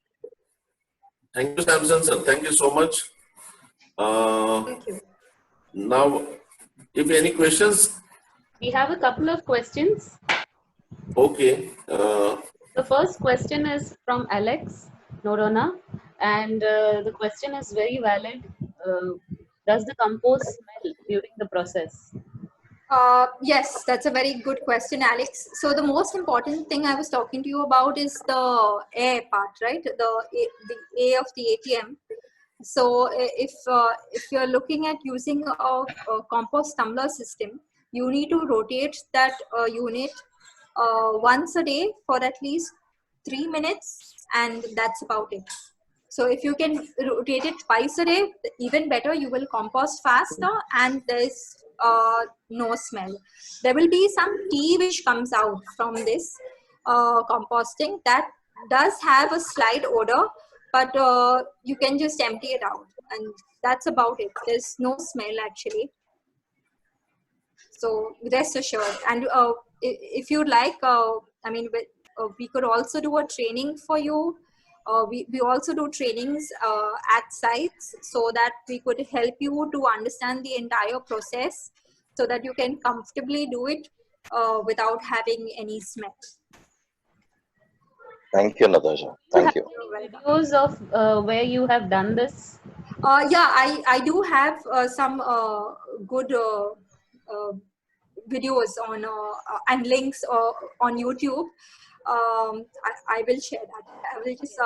Thank you, Samson sir. Thank you so much. Thank you. Now, if any questions, We have a couple of questions. okay. The first question is from Alex Norona, and the question is very valid. Does the compost smell during the process? Yes, that's a very good question, Alex. So the most important thing I was talking to you about is the A part, right? The A of the ATM. So if you're looking at using a compost tumbler system, you need to rotate that unit once a day for at least 3 minutes, and that's about it. So if you can rotate it twice a day, even better, you will compost faster and there's no smell. There will be some tea which comes out from this composting that does have a slight odor, but you can just empty it out, and that's about it. There's no smell actually. So rest assured. And if you'd like, I mean, we could also do a training for you. We also do trainings at sites so that we could help you to understand the entire process so that you can comfortably do it without having any smell. Thank you, Natasha. Thank you. Videos of where you have done this? Yeah, I do have some good videos on and links on YouTube. I will share that. I will just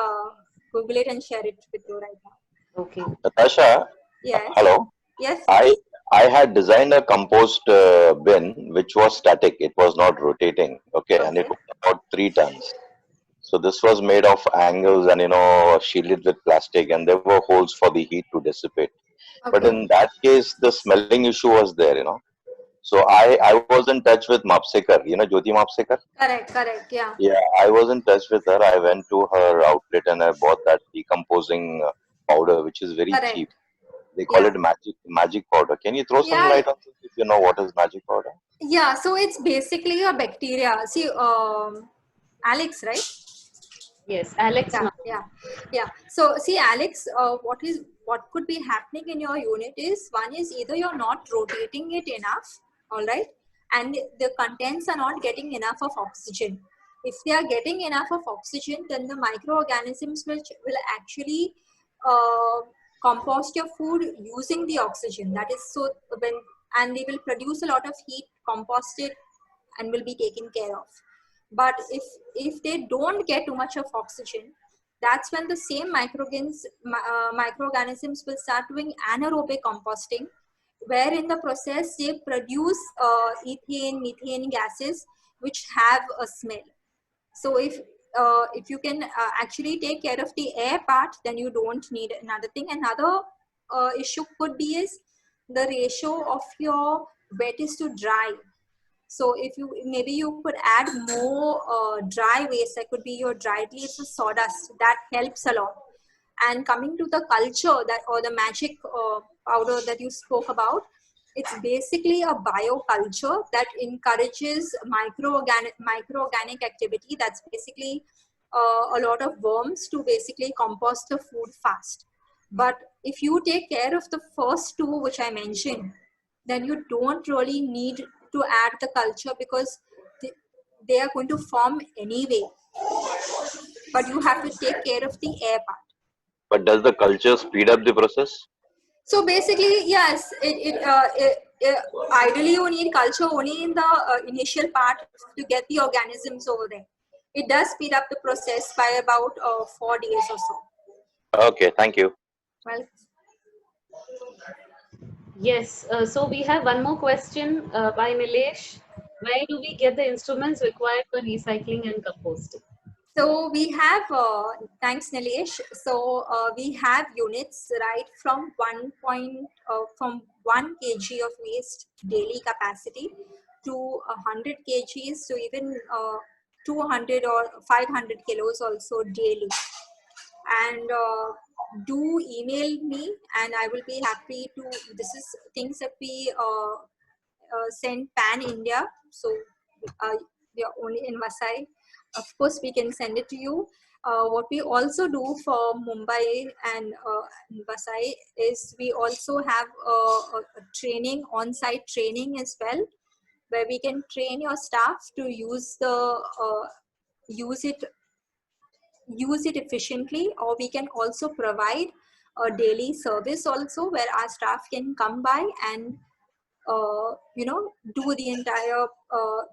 Google it and share it with you right now. Okay. Natasha, Yes. hello. Yes. I had designed a compost bin which was static. It was not rotating. Okay, and it was about 3 tons. So this was made of angles and shielded with plastic, and there were holes for the heat to dissipate. But in that case, the smelling issue was there. So I was in touch with Mapsekar, Jyoti Mapsekar. Correct, yeah. Yeah, I was in touch with her. I went to her outlet and I bought that decomposing powder, which is very cheap. They call it magic powder. Can you throw some light on this if you know what is magic powder? Yeah, so it's basically a bacteria. See, Alex, right? Yes, Alex. Yeah. So see, Alex, what could be happening in your unit is, one is either you're not rotating it enough, all right, and the contents are not getting enough of oxygen. If they are getting enough of oxygen, then the microorganisms will actually compost your food using the oxygen. That is so and they will produce a lot of heat, compost it, and will be taken care of. But if they don't get too much of oxygen, that's when the same microorganisms will start doing anaerobic composting, where in the process they produce ethane, methane gases which have a smell. So if you can actually take care of the air part, then you don't need another thing. Another issue could be is the ratio of your wet is to dry. So if maybe you could add more dry waste, that could be your dried leaves or sawdust. That helps a lot. And coming to the culture or the magic powder that you spoke about, it's basically a bioculture that encourages microorganic activity. That's basically a lot of worms to basically compost the food fast. But if you take care of the first two, which I mentioned, then you don't really need to add the culture because they are going to form anyway. But you have to take care of the air part. But does the culture speed up the process? So basically, yes. Ideally, you need culture only in the initial part to get the organisms over there. It does speed up the process by about 4 days or so. Okay, thank you. Well. Yes, so we have one more question by Nilesh. Where do we get the instruments required for recycling and composting? So we have, thanks Nilesh. So we have units right from 1 kg of waste daily capacity to 100 kgs to even 200 or 500 kilos also daily. And do email me, and I will be happy to. This is things that we send pan India, so we are only in Vasai. Of course, we can send it to you. What we also do for Mumbai and Vasai is we also have a training, on-site training as well, where we can train your staff to use it efficiently, or we can also provide a daily service also where our staff can come by and do the entire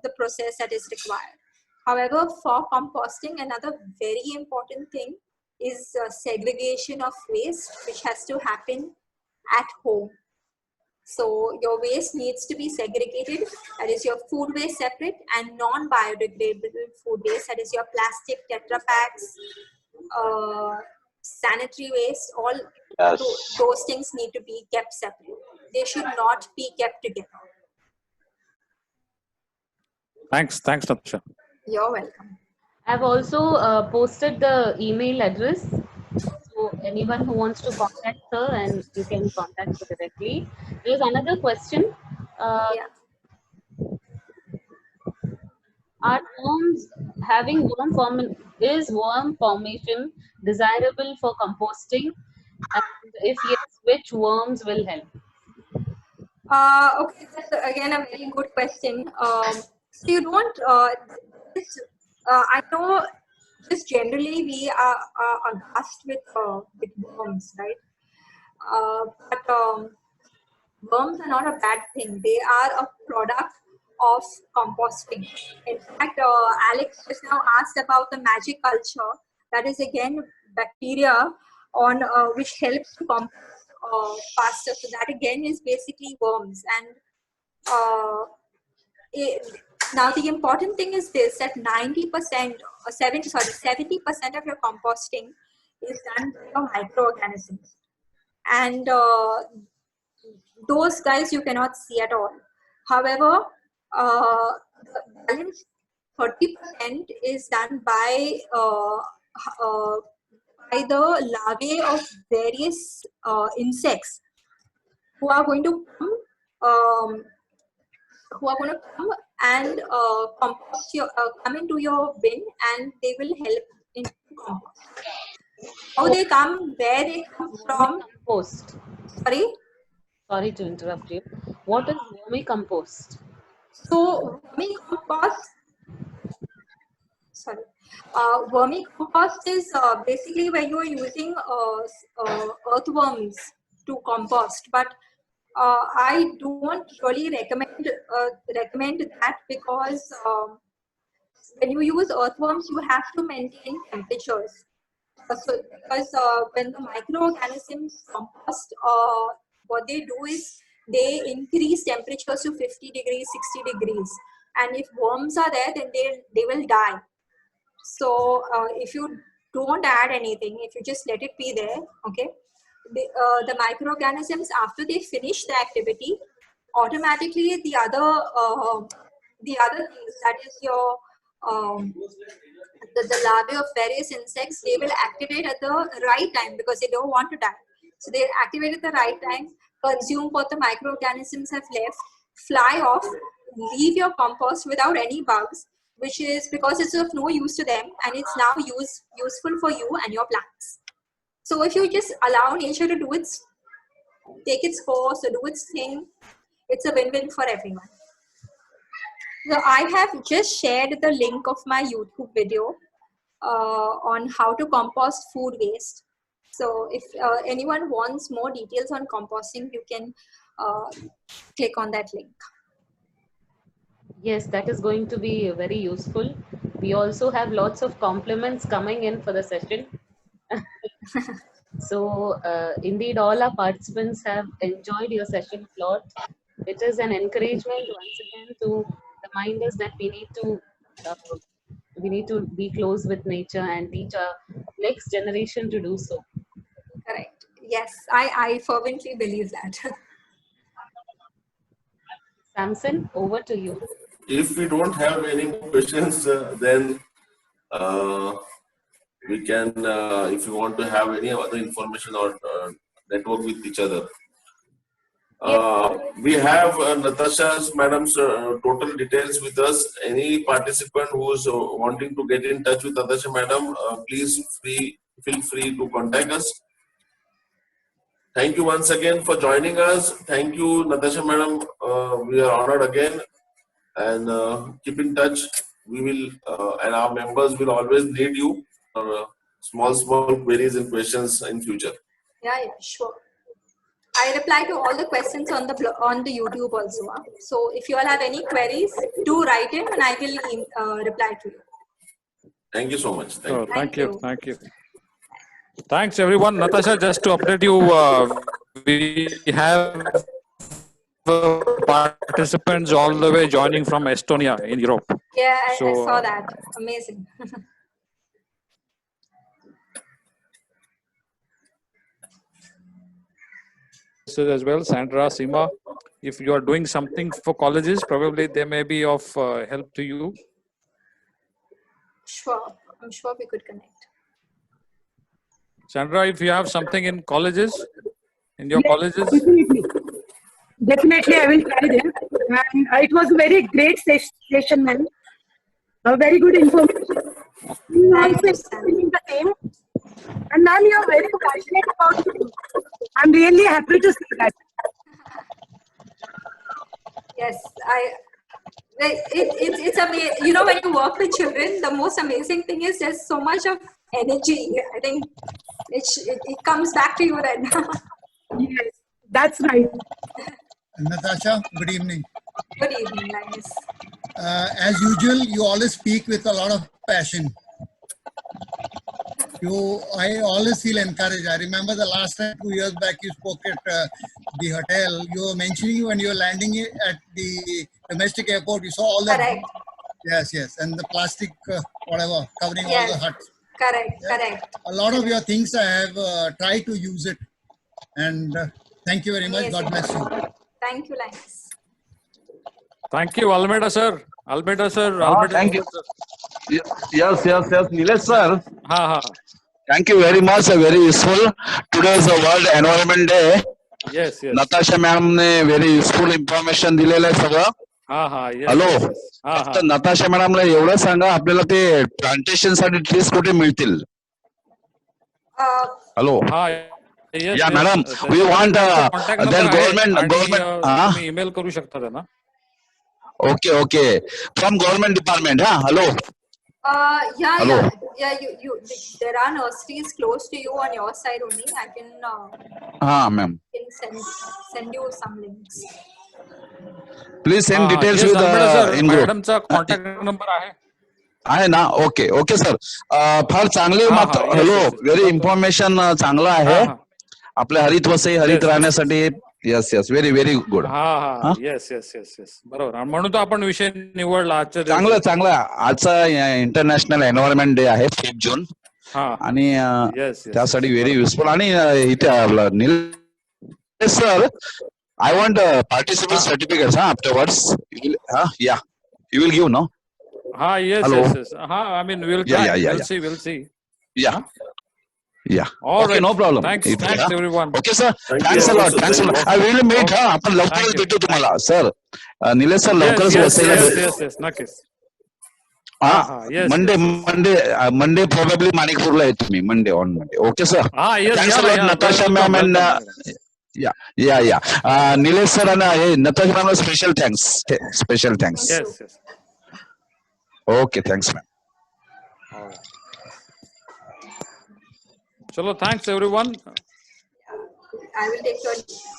the process that is required. However, for composting, another very important thing is segregation of waste, which has to happen at home. So your waste needs to be segregated. That is your food waste separate, and non-biodegradable food waste, that is your plastic Tetra Packs, sanitary waste, all those things need to be kept separate. They should not be kept together. Thanks, Natasha. You're welcome. I've also posted the email address. So anyone who wants to contact her, and you can contact her directly. There's another question. Are worms having is worm formation desirable for composting? And if yes, which worms will help? Okay, that's again a very good question. So you don't. I know. Just generally, we are aghast with worms, right? But worms are not a bad thing. They are a product of composting. In fact, Alex just now asked about the magic culture. That is again bacteria on which helps to compost faster. So that again is basically worms. And now the important thing is this: that 90% or 70% of your composting is done by your microorganisms, and those guys you cannot see at all. However, the balance 30% is done by the larvae of various insects who are going to come. And come into your bin, and they will help in compost. How they come, where they come from. Compost. Sorry to interrupt you. What is vermicompost? So vermicompost is basically where you are using earthworms to compost, but I don't really recommend that, because when you use earthworms, you have to maintain temperatures. Because when the microorganisms compost, what they do is they increase temperatures to 50 degrees, 60 degrees. And if worms are there, then they will die. So if you don't add anything, if you just let it be there, okay, the microorganisms, after they finish the activity, automatically the other things, that is your the larvae of various insects, they will activate at the right time, because they don't want to die. So they activate at the right time, consume what the microorganisms have left, fly off, leave your compost without any bugs, which is because it's of no use to them, and it's now useful for you and your plants. So if you just allow nature to take its course, or do its thing, it's a win-win for everyone. So I have just shared the link of my YouTube video on how to compost food waste. So if anyone wants more details on composting, you can click on that link. Yes, that is going to be very useful. We also have lots of compliments coming in for the session. So indeed, all our participants have enjoyed your session a lot. It is an encouragement once again to remind us that we need to be close with nature and teach our next generation to do so. Correct. Yes, I fervently believe that. Samson, over to you. if we don't have any more questions, then we can, if you want to have any other information or network with each other. We have Natasha's madam's total details with us. Any participant who is wanting to get in touch with Natasha madam, please feel free to contact us. Thank you once again for joining us. Thank you, Natasha madam. We are honored again, and keep in touch. We will, and our members will always need you for small queries and questions in future. Yeah, sure. I reply to all the questions on the YouTube also. So if you all have any queries, do write in and I will reply to you. Thank you so much. Thank you. Thanks everyone. Natasha, just to update you, we have participants all the way joining from Estonia in Europe. Yeah, I saw that. Amazing. As well, Sandra, Seema, if you are doing something for colleges, probably they may be of help to you. Sure, I'm sure we could connect. Sandra, if you have something in colleges, in your colleges. Definitely, I will try them. And it was a very great session, ma'am. Very good information. You also explaining the same. And ma'am, you are very passionate about it. I'm really happy to see that. Yes, it's amazing. You know, when you work with children, the most amazing thing is there's so much of energy. I think it comes back to you then. Yes, that's right. Natasha, good evening. Good evening, Linus. As usual, you always speak with a lot of passion. I always feel encouraged. I remember the last time 2 years back you spoke at the hotel. You were mentioning when you were landing at the domestic airport, you saw all that. Correct. Yes, and the plastic, whatever, covering all Yes. the huts. Correct. A lot of your things I have tried to use it. And thank you very much. Amazing. God bless you. Thank you, Linus. Thank you, Almeida sir. Thank you. Yes, Nilesh sir. Thank you very much. Very useful. Today is the World Environment Day. Yes. Natasha ma'am ने very useful information दिलेलं आहे सगळं. Hello. फक्त नताशा मॅडमला एवढं सांगा आपल्याला ते plantation साठी ट्रीज कुठे मिळतील. हॅलो. या madam we want then government email करू शकता त्यांना. Okay from government department. Hello. Yeah. There are nurseries close to you on your side only. I can. Ma'am. Send you some links. Please send details with in group. मॅडमचा contact number आहे ना. Okay sir. फार चांगली मत. Hello. Very information चांगलं आहे. आपल्या हरित वसई हरित राहण्यासाठी. Yes very good. येस बरोबर. म्हणून तो आपण विषय निवडला आजच्या. चांगलं आजचा इंटरनॅशनल एन्व्हायरमेंट डे आहे 5 जून. आणि त्यासाठी व्हेरी युजफुल. आणि इथे आपलं Nilesh sir I want participant certificates afterwards. You will give, no? Yes. I mean, we'll try. We'll see. Yeah. All okay, right. no problem. Thanks everyone. Okay, sir. Thanks a lot. I will meet. आपण लवकरच भेटू तुम्हाला, sir. Nilesh sir लवकरच वसईला भेटू. Yes, नक्कीच. Monday probably माणिकपूरला येतो मी. On Monday. Okay, sir. Thanks a lot, Natasha ma'am and. Yeah. Nilesh sir and Natasha ma'am, special thanks. Yes. Okay, thanks ma'am. All right. Chalo, thanks everyone. I will take your.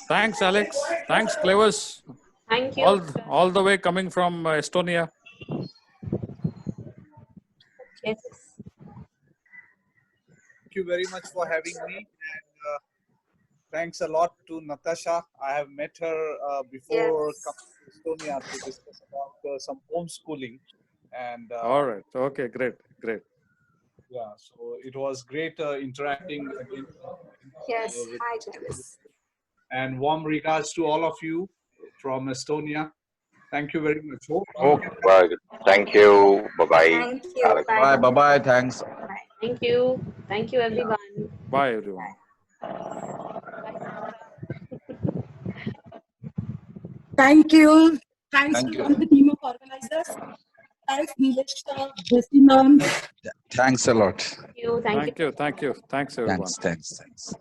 Thanks Alex. Thanks Clevers. Thank you. All the way coming from Estonia. Yes. Thank you very much for having me. And thanks a lot to Natasha. I have met her before coming to Estonia to discuss about some homeschooling. And all right. Okay. Great. Yeah. So it was great interacting again. Yes. Hi, Travis. And warm regards to all of you from Estonia. Thank you very much. Okay. Very good. Thank you. Bye-bye. Thank you. Bye. Bye. Thanks. Thank you. Thank you, everyone. Bye, everyone. Thank you. Thanks Thank to you. all the team of organizers. Thanks, Nilesh sir, Jesse ma'am. Thanks a lot. Thank you. Thank you. Thank you. Thank you. Thanks, everyone. Thanks.